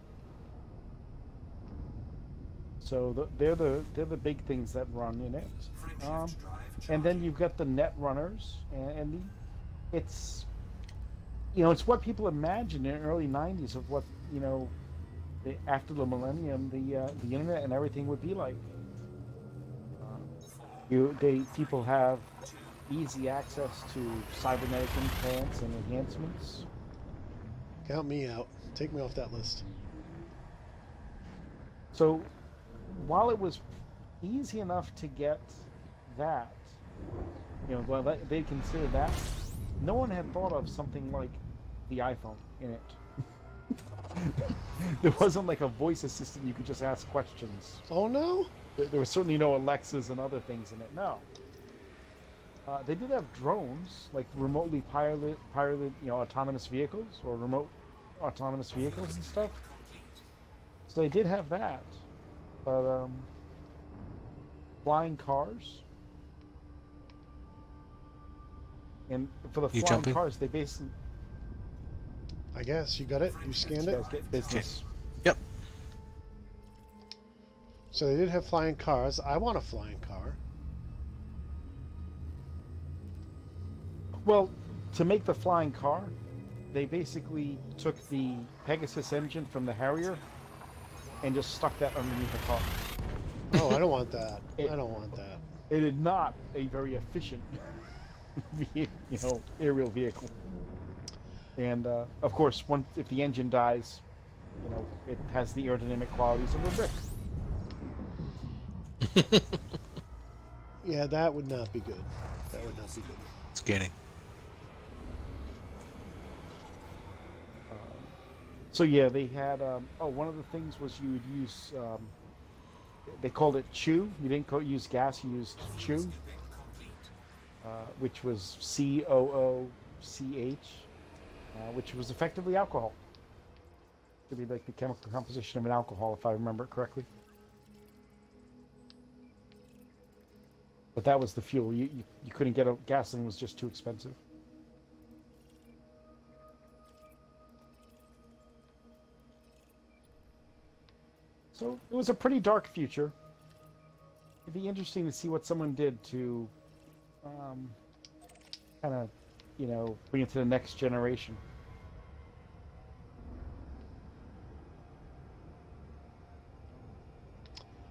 So they're the big things that run in it. And then you've got the net runners, and it's, you know, it's what people imagined in the early 90s of what, you know, after the millennium, the internet and everything would be like. People have easy access to cybernetic implants and enhancements. Count me out. Take me off that list. So while it was easy enough to get that, you know, well, they consider that, no one had thought of something like the iPhone in it. There wasn't like a voice assistant you could just ask questions. Oh no? There was certainly no Alexas and other things in it. No. They did have drones, like remotely piloted, you know, autonomous vehicles or remote autonomous vehicles and stuff. So they did have that, but flying cars. And for the You flying jumping? cars, they basically I guess you got it. You scanned it. guys get business. Yep. So they did have flying cars. I want a flying car. Well, to make the flying car, they basically took the Pegasus engine from the Harrier and just stuck that underneath the car. Oh, I don't want that. I don't want that. It is not a very efficient, you know, aerial vehicle. And of course, if the engine dies, you know, it has the aerodynamic qualities of a brick. Yeah, that would not be good. That would not be good. Scanning. So yeah, they had. One of the things was you would use. They called it chew. You didn't use gas. You used chew, which was COOCH, which was effectively alcohol. To be like the chemical composition of an alcohol, if I remember it correctly. But that was the fuel. You couldn't get gasoline; was just too expensive. So it was a pretty dark future. It'd be interesting to see what someone did to kind of, bring it to the next generation.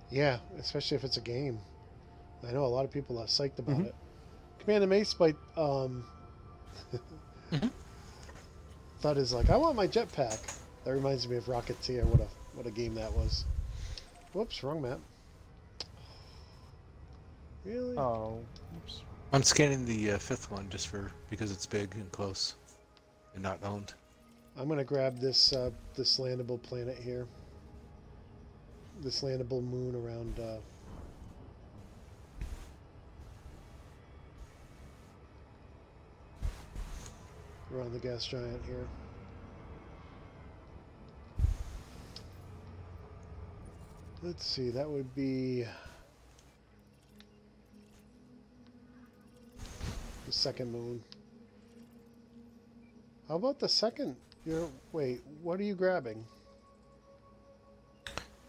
Yeah, especially if it's a game. I know a lot of people are psyched about it. Commander Macebyte thought is like, I want my jetpack. That reminds me of Rocketeer. What a game that was. Whoops, wrong map. Really? Oh, oops. I'm scanning the fifth one just because it's big and close and not owned. I'm gonna grab this this landable planet here. This landable moon around around the gas giant here. Let's see, that would be the second moon. How about the second? Wait, what are you grabbing?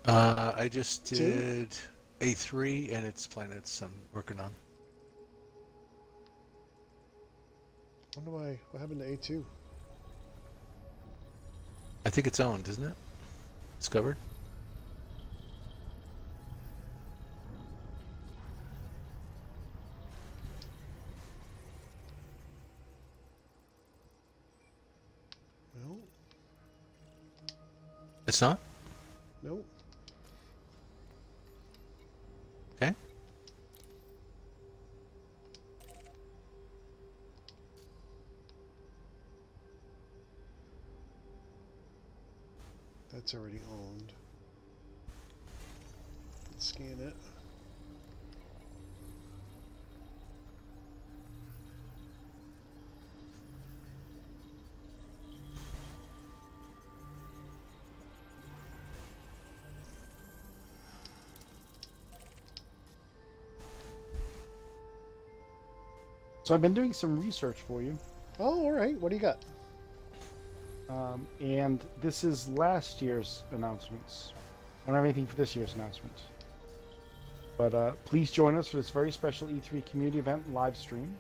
I just did A3 and its planets I'm working on. What happened to A2? I think it's owned, isn't it? Discovered? No. It's not? Nope. Okay. That's already owned. Let's scan it. So I've been doing some research for you. Oh, all right. What do you got? And this is last year's announcements. I don't have anything for this year's announcements. But please join us for this very special E3 community event live stream.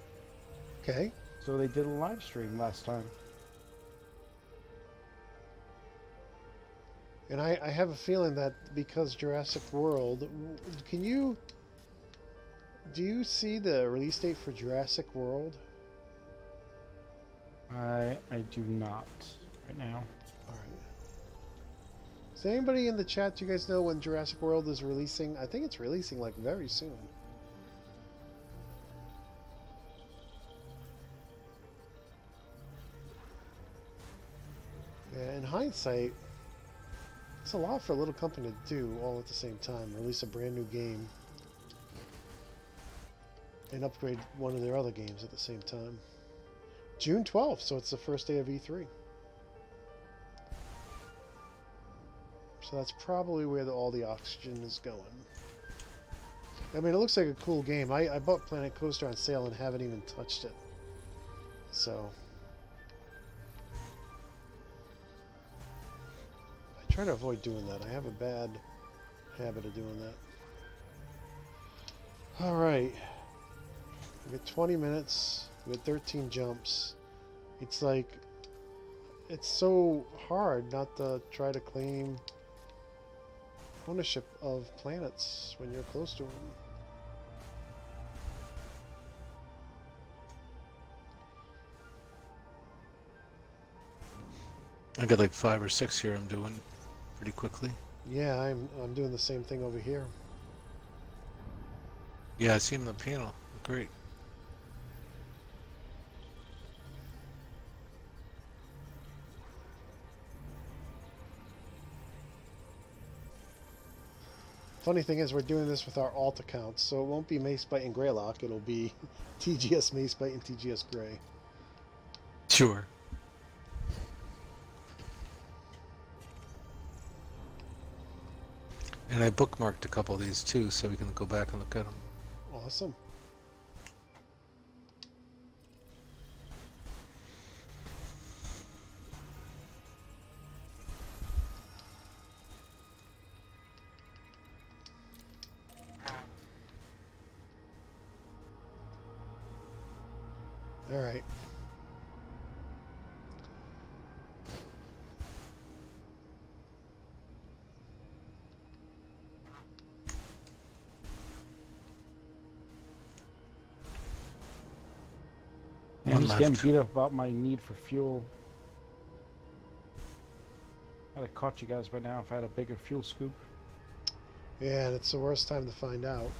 Okay. So they did a live stream last time. And I have a feeling that because Jurassic World, do you see the release date for Jurassic World? I do not right now. All right. Does anybody in the chat, do you guys know when Jurassic World is releasing? I think it's releasing like very soon. Yeah, in hindsight, it's a lot for a little company to do all at the same time. Release a brand new game and upgrade one of their other games at the same time. June 12th, so it's the first day of E3. So that's probably where all the oxygen is going. I mean, it looks like a cool game. I bought Planet Coaster on sale and haven't even touched it. So I try to avoid doing that. I have a bad habit of doing that. All right. We got 20 minutes. We had 13 jumps. It's like, it's so hard not to try to claim ownership of planets when you're close to them. I got like 5 or 6 here I'm doing pretty quickly. Yeah, I'm doing the same thing over here. Yeah, I see him on the panel. Great. Funny thing is, we're doing this with our alt accounts, so it won't be Macebyte and Greylock. It'll be TGS Macebyte and TGS Grey. Sure. And I bookmarked a couple of these too, so we can go back and look at them. Awesome. All right. Yeah, I'm just getting beat up about my need for fuel. I'd have caught you guys by now if I had a bigger fuel scoop. Yeah, and it's the worst time to find out.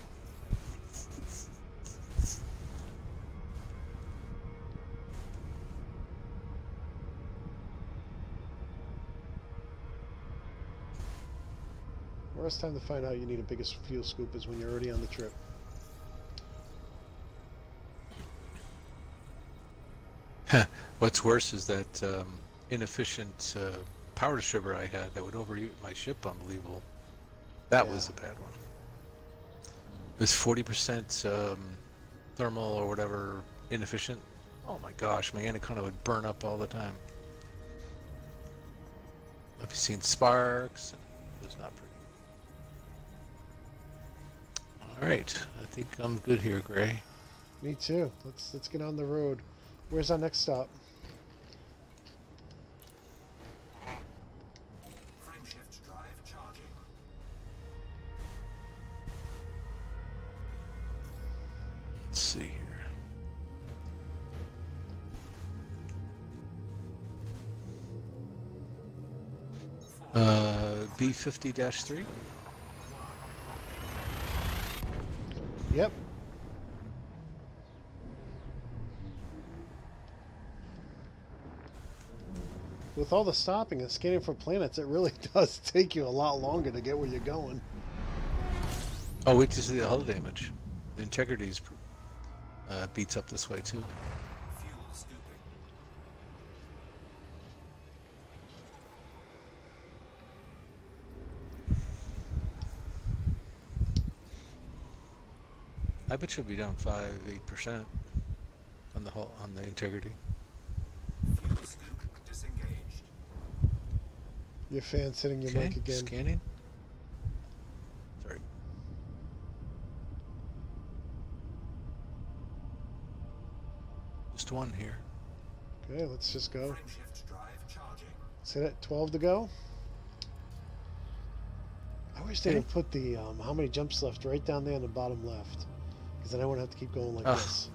Worst time to find out you need a biggest fuel scoop is when you're already on the trip. What's worse is that inefficient power distributor I had that would overheat my ship. Unbelievable. That was a bad one. It was 40% thermal or whatever inefficient. Oh my gosh, my anaconda would burn up all the time. I've seen sparks. It was not pretty. All right, I think I'm good here, Gray. Me too. Let's get on the road. Where's our next stop? Frameshift drive charging. Let's see here. B50-3. Yep. With all the stopping and scanning for planets, it really does take you a lot longer to get where you're going. Oh, wait to see the hull damage. The integrity's beats up this way too. Fuel scooping. I bet you'll be down 5-8% on the hull, on the integrity. Fuel scoop disengaged. Your fan's hitting your mic again. Scanning. Sorry. Just one here. Okay, let's just go. Frameshift drive charging. Set it 12 to go. I wish they would put the how many jumps left right down there in the bottom left, because then I wouldn't have to keep going like this.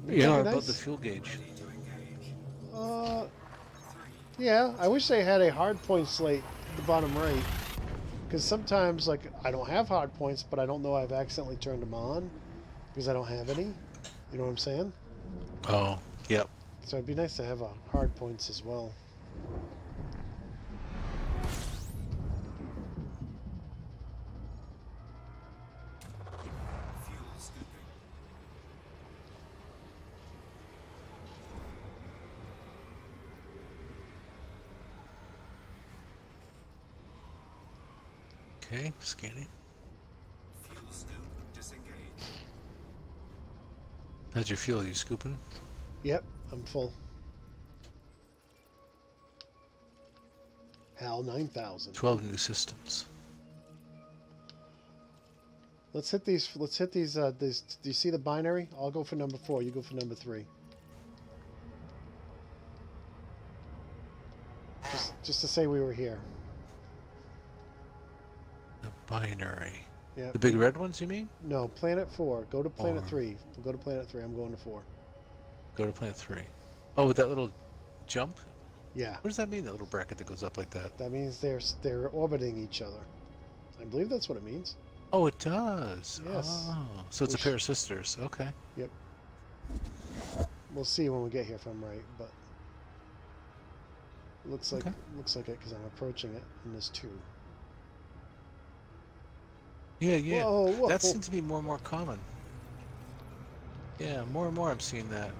Yeah, Pretty about nice. the fuel gauge. Ready to engage. Yeah, I wish they had a hard point slate at the bottom right, because sometimes like I don't have hard points, but I don't know I've accidentally turned them on because I don't have any. You know what I'm saying? Oh, yep. So it'd be nice to have hard points as well. Fuel scooping. Okay, scanning. Fuel scoop disengaged. How's your fuel? You scooping? Yep, I'm full. HAL 9000. 12 new systems. Let's hit these. Let's hit these. Do you see the binary? I'll go for number 4. You go for number 3. Just to say we were here. The binary. Yeah. The big red ones, you mean? No, planet 4. Go to planet 4. 3. Go to planet 3. I'm going to 4. Go to planet 3. Oh, with that little jump? Yeah. What does that mean, that little bracket that goes up like that? That means they're orbiting each other. I believe that's what it means. Oh, it does. Yes. Oh, so it's a pair of sisters. Okay. Yep. We'll see when we get here if I'm right, but it looks like it because I'm approaching it, and there's 2. Yeah, yeah. Whoa, That seems to be more and more common. Yeah, more and more I'm seeing that.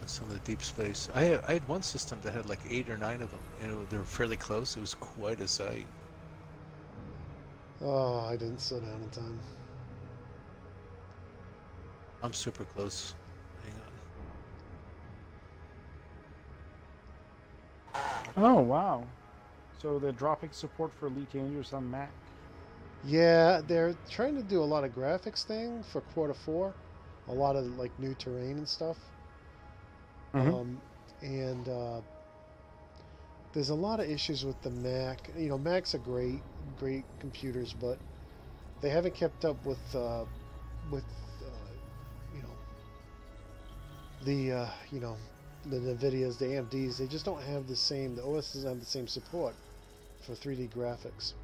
In some of the deep space. I had one system that had like 8 or 9 of them, and they were fairly close. It was quite a sight. Oh, I didn't slow down in time. I'm super close. Hang on. Oh, wow. So they're dropping support for Elite Dangerous on Mac. Yeah, they're trying to do a lot of graphics thing for Quarter 4. A lot of like new terrain and stuff. Mhm. And there's a lot of issues with the Mac. You know, Macs are great computers, but they haven't kept up with you know the Nvidias, the AMDs. They just don't have the same. The OS doesn't have the same support for 3D graphics.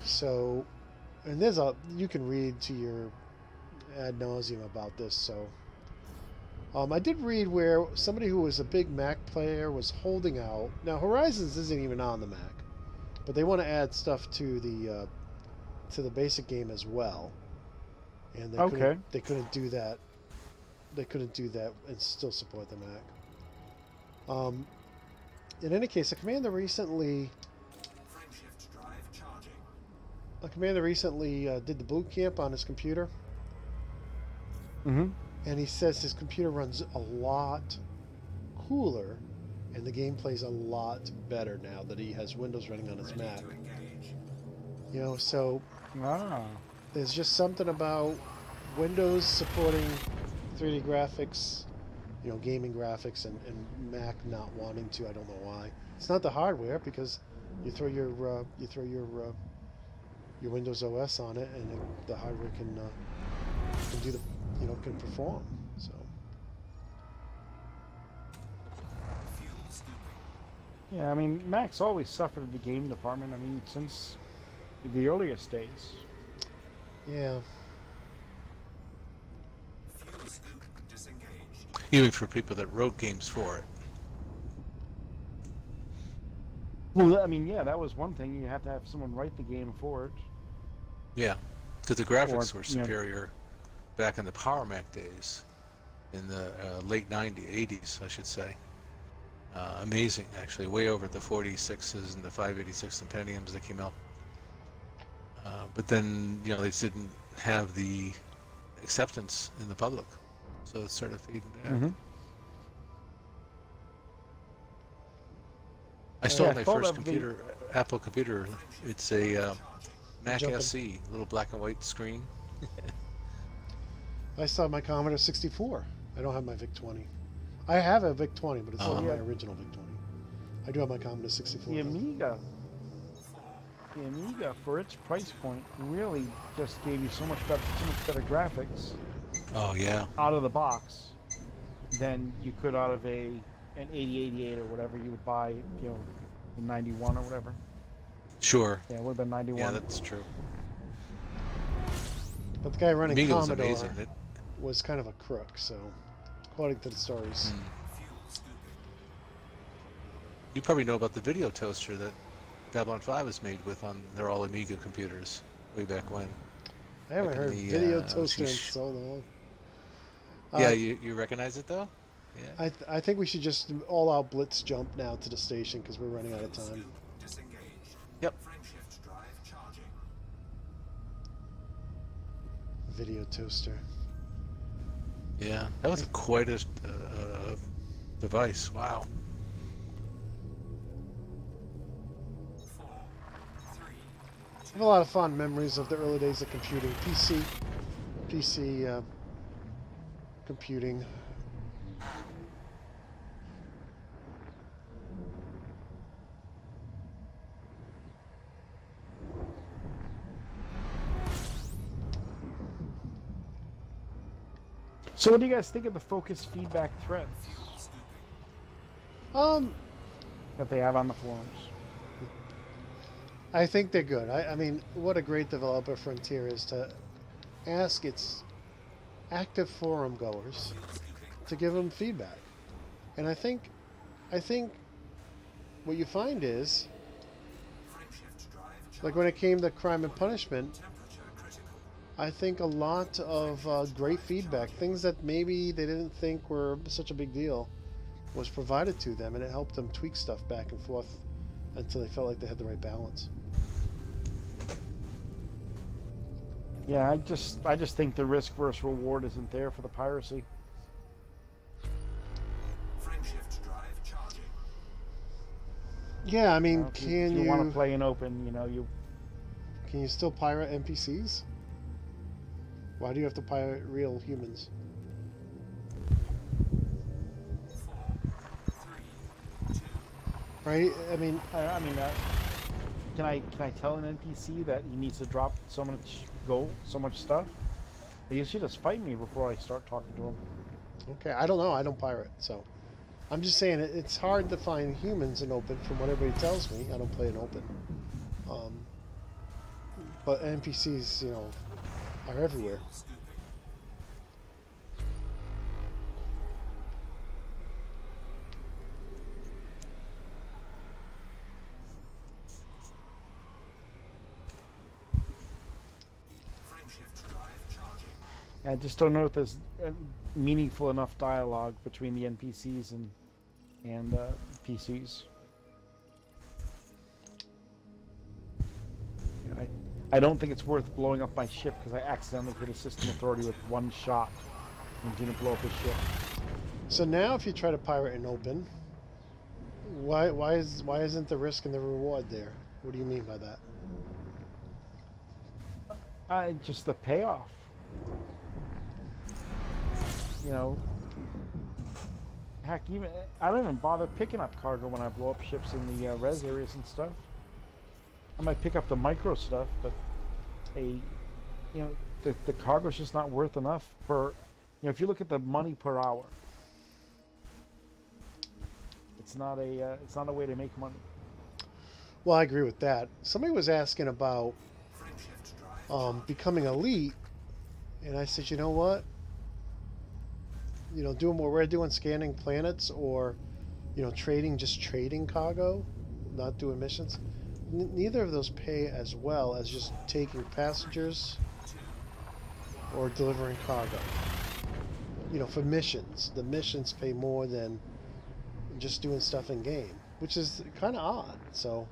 So, and you can read to your ad nauseum about this. So, I did read where somebody who was a big Mac player was holding out. Now, Horizons isn't even on the Mac, but they want to add stuff to the basic game as well, and Okay. they couldn't do that. They couldn't do that and still support the Mac. In any case, Frameshift drive charging. a commander recently did the boot camp on his computer, Mhm. and he says his computer runs a lot cooler, and the game plays a lot better now that he has Windows running on his Ready Mac. to engage. You know, so Ah. there's just something about Windows supporting 3D graphics, you know, gaming graphics, and Mac not wanting to. I don't know why. It's not the hardware, because you throw your Windows OS on it, and the hardware can do the can perform. So Fuel scooping. Yeah, I mean, Mac's always suffered in the game department. I mean, since the earliest days. yeah, Fuel scoop disengaged. Even for people that wrote games for it. Well, I mean, yeah, that was one thing. You have to have someone write the game for it. Yeah, because the graphics Or, were you know- superior back in the Power Mac days, in the late 80s, I should say. Amazing, actually, way over the 46s and the 586 and Pentiums that came out. But then, you know, they didn't have the acceptance in the public, so it started fading down. Mhm. I still Yeah, have I my thought first of the- computer, Apple computer. It's a Mac Jumping. SE, little black and white screen. I still have my Commodore 64. I don't have my VIC-20. I have a VIC-20, but it's not yeah. my original VIC-20. I do have my Commodore 64. The though. Amiga, for its price point, really just gave you so much better graphics Oh yeah, out of the box than you could out of an 8088 or whatever you would buy, you know, in 91 or whatever. sure. Yeah, it would have been 91. Yeah, that's true. But the guy running Amiga was Commodore amazing. was kind of a crook, so according to the stories. Fuel scooping. You probably know about the video toaster that Babylon 5 was made with on their all Amiga computers way back when. I haven't Back in heard the, video let's toaster in see, so long. Yeah, you recognize it though? Yeah. I think we should just all out blitz jump now to the station because we're running out of time. Scoop disengaged. Yep. Frameshift drive charging. Video toaster. Yeah, that was quite a device. Wow. 4, 3, I have a lot of fond memories of the early days of computing. PC computing. So what do you guys think of the focus feedback threads fuel scooping. that they have on the forums? I think they're good. I mean, what a great developer Frontier is to ask its active forum goers to give them feedback. And I think what you find is, Frameshift drive charging. like when it came to crime and punishment, Temperature critical. I think a lot of great feedback, things that maybe they didn't think were such a big deal, was provided to them, and it helped them tweak stuff back and forth until they felt like they had the right balance. Yeah, I just think the risk versus reward isn't there for the piracy. Frameshift drive charging. Yeah, I mean, If can you want to play in open, you know, Can you still pirate NPCs? Why do you have to pirate real humans? 4, 3, 2, Right? I mean, can I tell an NPC that he needs to drop so much gold, so much stuff? He should just fight me before I start talking to him. okay, I don't know. I don't pirate, so I'm just saying it's hard to find humans in open from what everybody tells me. I don't play in open. But NPCs, you know, are everywhere. scooping. Frameshift drive charging. I just don't know if there's meaningful enough dialogue between the NPCs and PCs. You know, I don't think it's worth blowing up my ship because I accidentally hit a system authority with one shot and didn't blow up his ship. So now, if you try to pirate in open, why isn't the risk and the reward there? What do you mean by that? Just the payoff. You know, heck, even I don't even bother picking up cargo when I blow up ships in the res areas and stuff. I might pick up the micro stuff, but the cargo's just not worth enough for, if you look at the money per hour, it's not a way to make money. Well, I agree with that. Somebody was asking about Frameshift drive. becoming elite, and I said, you know what? You know, doing what we're doing, scanning planets, or just trading cargo, not doing missions. Neither of those pay as well as just taking passengers or delivering cargo. You know, for missions, the missions pay more than just doing stuff in game, which is kind of odd. So,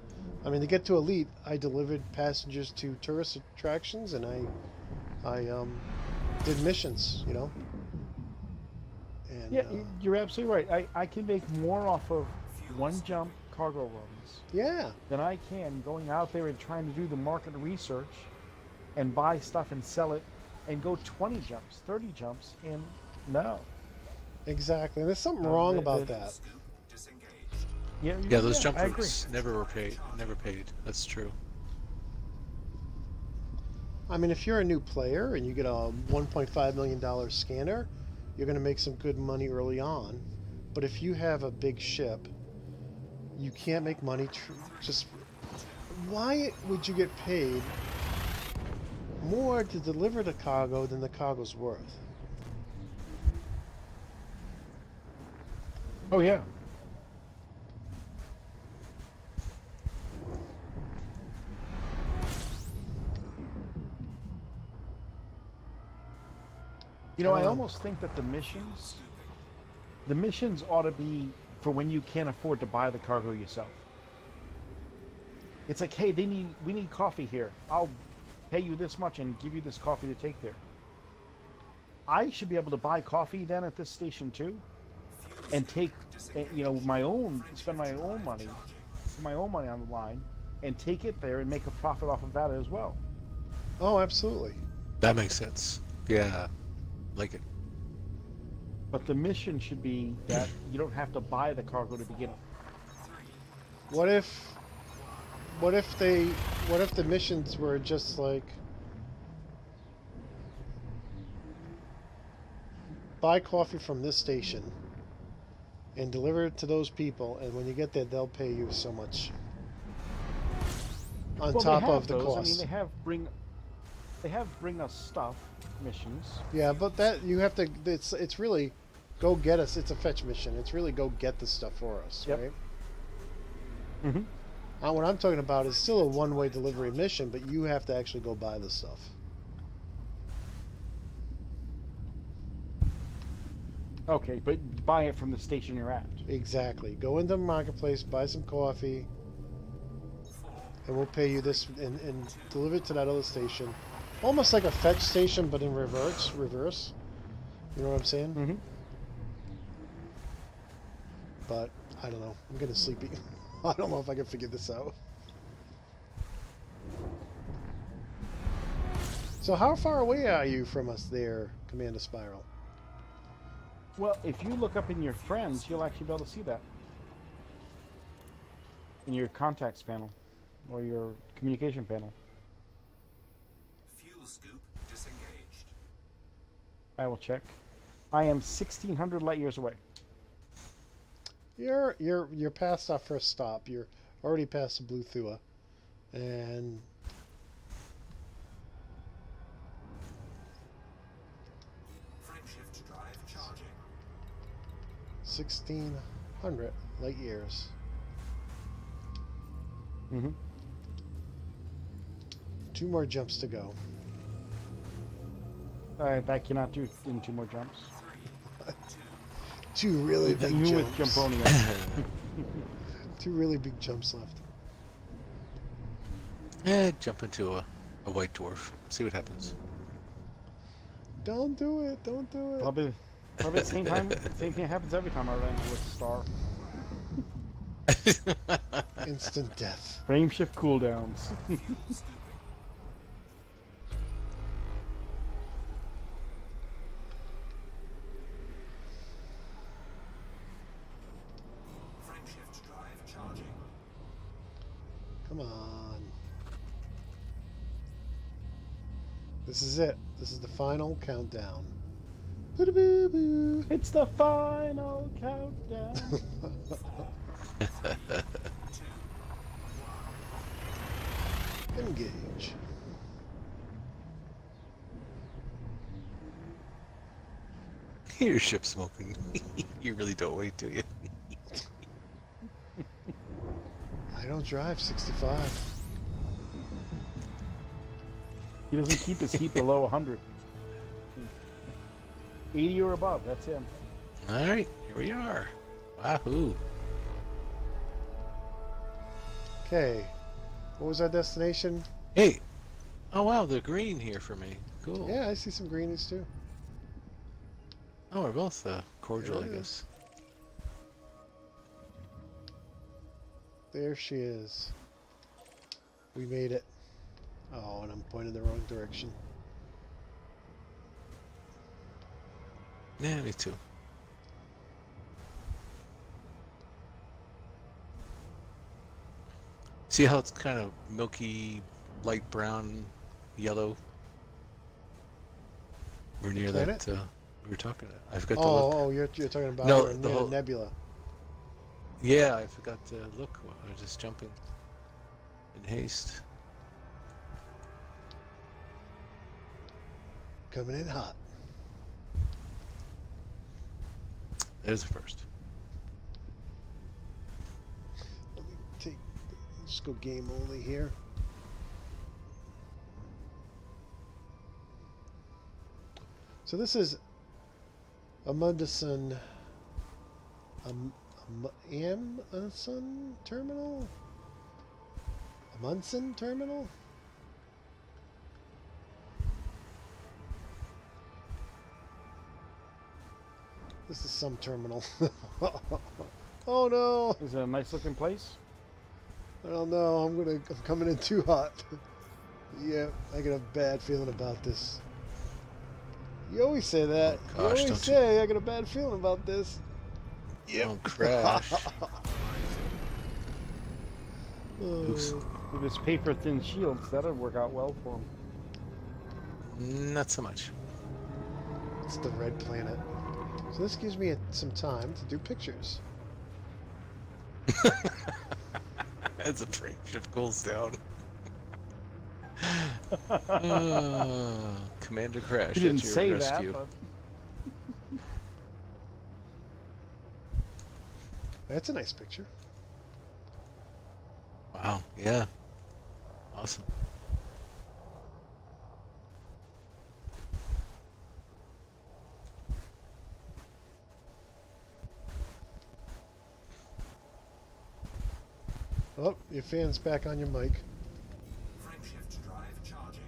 I mean, to get to elite, I delivered passengers to tourist attractions, and I did missions. You know. And, Yeah, you're absolutely right. I can make more off of one jump cargo runs yeah. than I can going out there and trying to do the market research and buy stuff and sell it and go 20 jumps, 30 jumps, and no. Exactly. And there's something wrong about the- that. Scoop disengaged. Yeah, those jump I agree. routes never were paid. Never paid. That's true. I mean, if you're a new player and you get a $1.5 million scanner, you're going to make some good money early on. But if you have a big ship, you can't make money. Just why would you get paid more to deliver the cargo than the cargo's worth? Oh, yeah. I almost think that the missions ought to be for when you can't afford to buy the cargo yourself. It's like, hey, we need coffee here. I'll pay you this much and give you this coffee to take there. I should be able to buy coffee then at this station too, and take, spend my own money on the line, and take it there and make a profit off of that as well. Oh, absolutely. That makes sense. Yeah, like it. But the mission should be that you don't have to buy the cargo to begin with. What if the missions were just like buy coffee from this station and deliver it to those people, and when you get there they'll pay you so much on top of the cost. I mean, they have bring us stuff missions. Yeah, but that you have to. It's really go get us. It's a fetch mission. It's really go get the stuff for us, Yep. right? Mm-hmm. What I'm talking about is still a one-way delivery mission, but you have to actually go buy the stuff. Okay, but buy it from the station you're at. Exactly. Go into the marketplace, buy some coffee, and we'll pay you this and deliver it to that other station. Almost like a fetch station, but in reverse. You know what I'm saying? Mm-hmm. But I don't know. I'm getting sleepy. I don't know if I can figure this out. So how far away are you from us there, Commander Spyrle? Well, if you look up in your friends, you'll actually be able to see that. In your contacts panel. Or your communication panel. Fuel scoop disengaged. I will check. I am 1,600 light years away. You're past our first stop. You're already past the Blue Thua. And Frameshift drive charging. 1,600 light years. Mm-hmm. 2 more jumps to go. That cannot do in 2 more jumps. 2 really big Even with jumps. Jumponia. 2 really big jumps left. Jump into a white dwarf. See what happens. Don't do it. Don't do it. Probably at the same time, same thing happens every time I run into a star. Instant death. Frame shift cooldowns. Frameshift drive charging. Come on. This is it. This is the final countdown. Boo-doo-boo-boo. It's the final countdown. Engage. Your ship's smoking. You really don't wait, do you? I don't drive 65. He doesn't keep his heat below 100. 80 or above, that's him. Alright, here we are. Wahoo. Okay. What was our destination? Hey! Oh wow, they're green here for me. Cool. Yeah, I see some greenies too. Oh, we're both cordial, I Yeah. guess. There she is. We made it. Oh, and I'm pointing the wrong direction. Yeah, me too. See how it's kind of milky, light brown, yellow? We're near planet? that, we were talking about. I forgot to Oh, look. oh, you're talking about No, near the the whole- nebula. Yeah, I forgot to look. I was just jumping in haste. Coming in hot. There's the first. Let me just go game only here. So this is Amundsen Amundsen Terminal? Amundsen Terminal? This is some terminal. Oh no! Is it a nice looking place? I don't know. I'm coming in too hot. Yeah, I got a bad feeling about this. You always say that. Oh, You gosh, always don't say I got a bad feeling about this. Don't crash. Oops. With his paper thin shields, that'd work out well for him. Not so much. It's the red planet. So this gives me some time to do pictures. As the frame shift cools down. Commander Crash He didn't at your say rescue. that, but That's a nice picture. Wow, yeah. Awesome. Oh, your fan's back on your mic. Frameshift drive charging.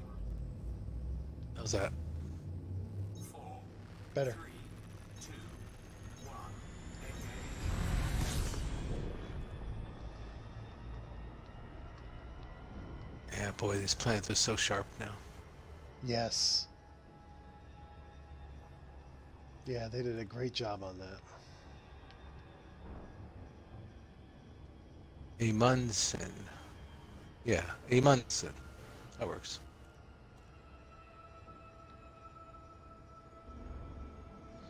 How's that? 4, Better. 3, 2, 1. Engage. Yeah, boy, these planets are so sharp now. Yes. Yeah, they did a great job on that. Amundsen. Yeah, Amundsen. That works.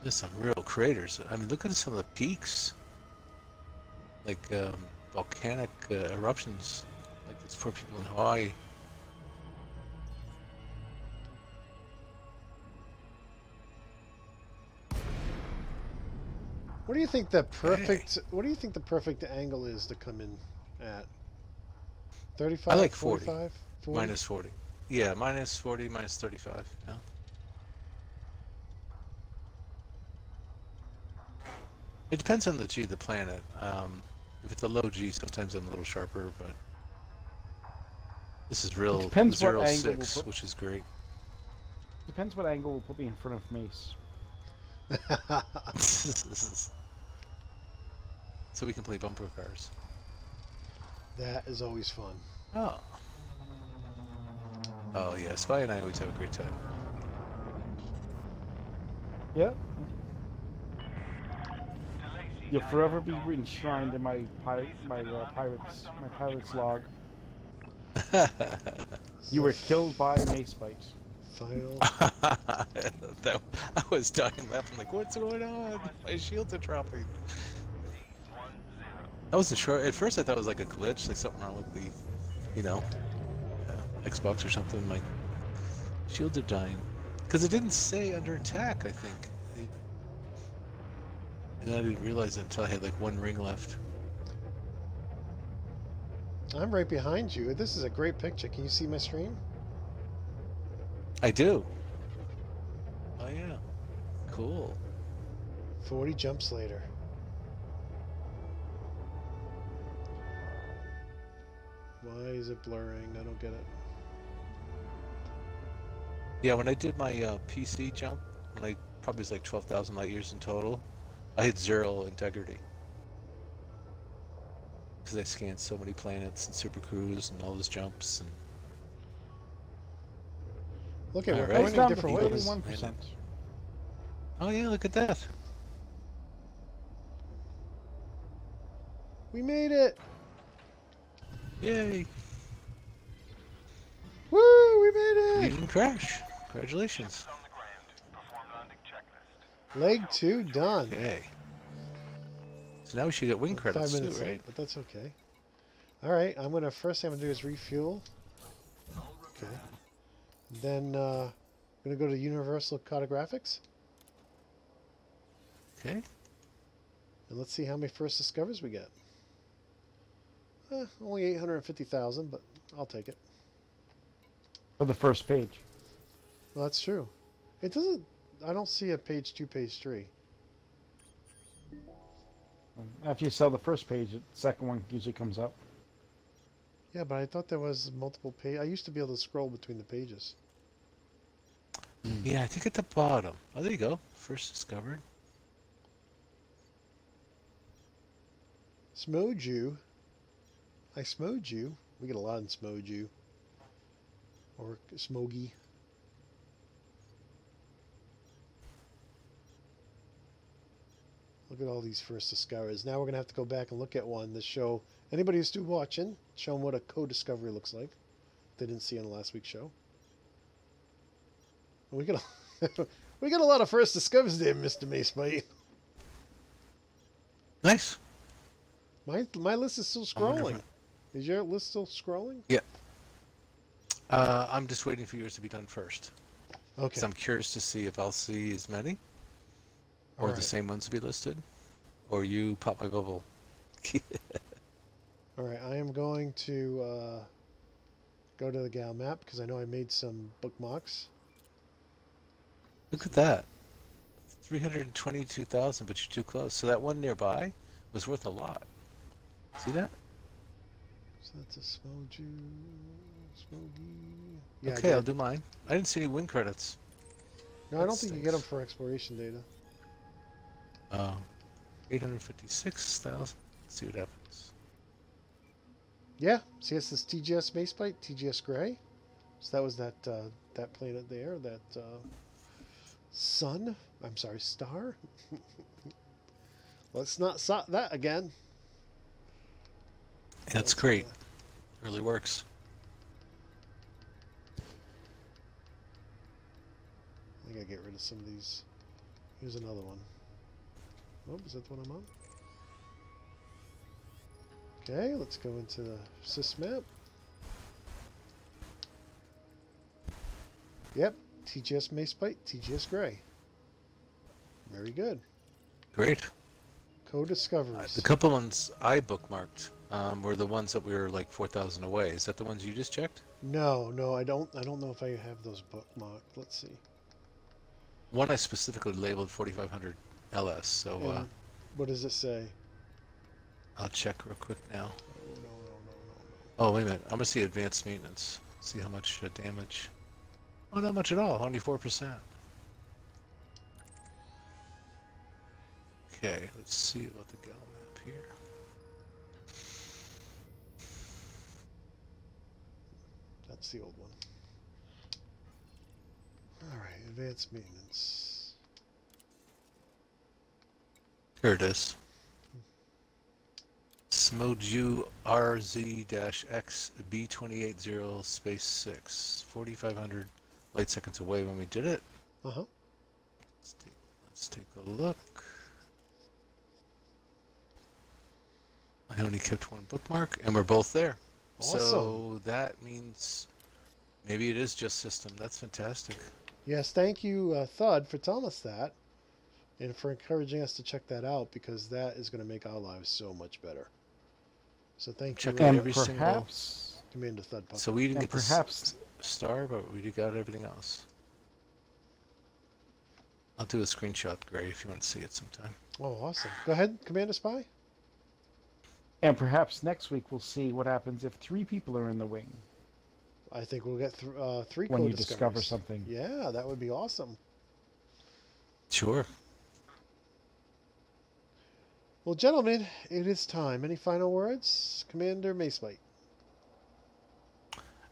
There's some real craters. I mean, look at some of the peaks. Like volcanic eruptions. Like these poor people in Hawaii. What do you think the perfect what do you think the perfect angle is to come in at? 35, I like 40. 45, 40? Minus 40. Yeah, minus 40, minus 35. Yeah. It depends on the G of the planet. If it's a low G, sometimes I'm a little sharper, but this is real depends what angle 06, we'll put- which is great. Depends what angle will put me in front of Mace. So we can play bumper cars. That is always fun. Oh. Oh yeah, Spy and I always have a great time. Yeah. You'll forever be enshrined in my pilot's log. You were killed by Macebyte. Final. I was dying laughing like, what's going on? My shields are dropping. I wasn't sure. At first I thought it was like a glitch, like something wrong with the, Xbox or something. Like, shields are dying. Because it didn't say under attack, I think. And I didn't realize it until I had like one ring left. I'm right behind you. This is a great picture. Can you see my stream? I do. Oh yeah. Cool. 40 jumps later. Why is it blurring? I don't get it. Yeah, when I did my PC jump, when I probably was like 12,000 light years in total, I had 0 integrity. Because I scanned so many planets and super cruise and all those jumps. And Look at All we're right. going Down in to different ways. 31%. oh yeah, look at that. We made it! Yay! Woo! We made You it! didn't crash. Congratulations. On the ground. Perform landing checklist. Leg 2 done. Okay. So now we should get wing 5 credits too, minutes right? late, but that's okay. All right, first thing I'm gonna do is refuel. Okay. Then I'm gonna go to Universal Cartographics Okay. and let's see how many first discovers we get. Only 850,000, but I'll take it. For the first page. Well, that's true. It doesn't. I don't see a page 2, page 3. After you sell the first page, the second one usually comes up. Yeah, but I thought there was multiple page. I used to be able to scroll between the pages. Yeah, I think at the bottom. Oh, there you go. First discovered. Smoju. I smode you. We get a lot in Smoju. Or Smogy. Look at all these first discoveries. Now we're going to have to go back and look at one to show anybody who's still watching, show them what a co-discovery looks like. They didn't see on the last week's show. We got we got a lot of first discoveries there, Mr. Macebyte. Nice. My list is still scrolling. Is your list still scrolling? Yeah. I'm just waiting for yours to be done first. Okay. Because I'm curious to see if I'll see as many. Or All the right. same ones to be listed. Or you pop my bubble. All right. I am going to go to the Gal map because I know I made some bookmarks. Look at that. 322,000, but you're too close. So that one nearby was worth a lot. See that? So that's a Smoju, Smogy. Yeah, Okay, I'll good. do mine. I didn't see any win credits. No, I don't that think you get them stinks. for exploration data. 856,000. Let's see what happens. Yeah. See, it's this TGS Macebyte, TGS Gray. So that was that planet there, that sun. I'm sorry, star. Let's not stop that again. That's great. Really works. I gotta get rid of some of these. Here's another one. Oh, is that the one I'm on? Okay, let's go into the sysmap. Yep, TGS Macebyte, TGS Gray. Very good. Great. Co-discoveries. The couple ones I bookmarked were the ones that we were like 4,000 away. Is that the ones you just checked? No, I don't know if I have those bookmarked. Let's see. One I specifically labeled 4500 LS. So And what does it say? I'll check real quick now. Oh, no. Oh, wait a minute. I'm gonna see advanced maintenance. See how much damage. Oh, not much at all. Only 4%. Okay, let's see about the gal map here. That's the old one. All right, advanced maintenance. Here it is. Smoju RZ-X B280 space 6. 4,500 light seconds away when we did it. Uh-huh. Let's take a look. I only kept one bookmark, and we're both there. Awesome. So that means maybe it is just system. That's fantastic. Yes, thank you, Thud, for telling us that. And for encouraging us to check that out, because that is going to make our lives so much better. So thank you, Check out And every single. perhaps, Commander ThudPucker. So we didn't and get the perhaps, star, but we got everything else. I'll do a screenshot, Gray, if you want to see it sometime. Oh, awesome. Go ahead, Commander Spy. and perhaps next week we'll see what happens if 3 people are in the wing I think we'll get 3 when you co-discoveries. discover something. Yeah, that would be awesome. Sure. Well, gentlemen, it is time. Any final words? Commander Macebyte.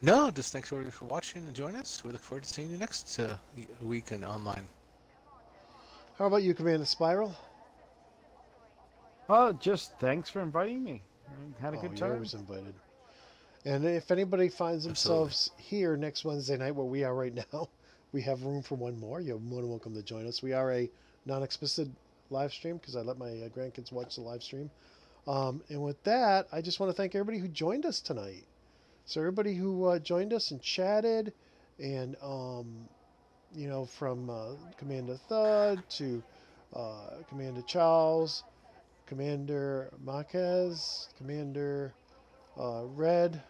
No, just thanks everybody for watching and joining us. We look forward to seeing you next week and online. How about you, Commander Spyrle? Just thanks for inviting me. I had a good You're time. always invited. And if anybody finds Absolutely. themselves here next Wednesday night, where we are right now, we have room for one more. You're more than welcome to join us. We are a non-explicit live stream because I let my grandkids watch the live stream. And with that, I just want to thank everybody who joined us tonight. So everybody who joined us and chatted, and you know, from Commander Thud to Commander Charles, Commander Marquez, Commander Red,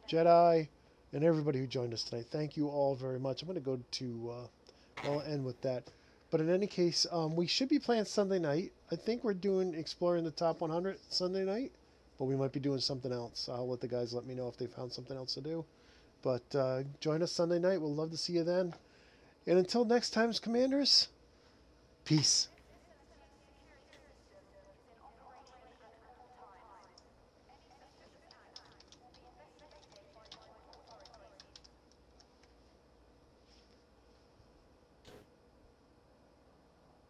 Jedi, and everybody who joined us tonight. Thank you all very much. I'm going to go to, I'll end with that. But in any case, we should be playing Sunday night. I think we're doing Exploring the Top 100 Sunday night, but we might be doing something else. I'll let the guys let me know if they found something else to do. But join us Sunday night. We'll love to see you then. And until next time, Commanders, peace.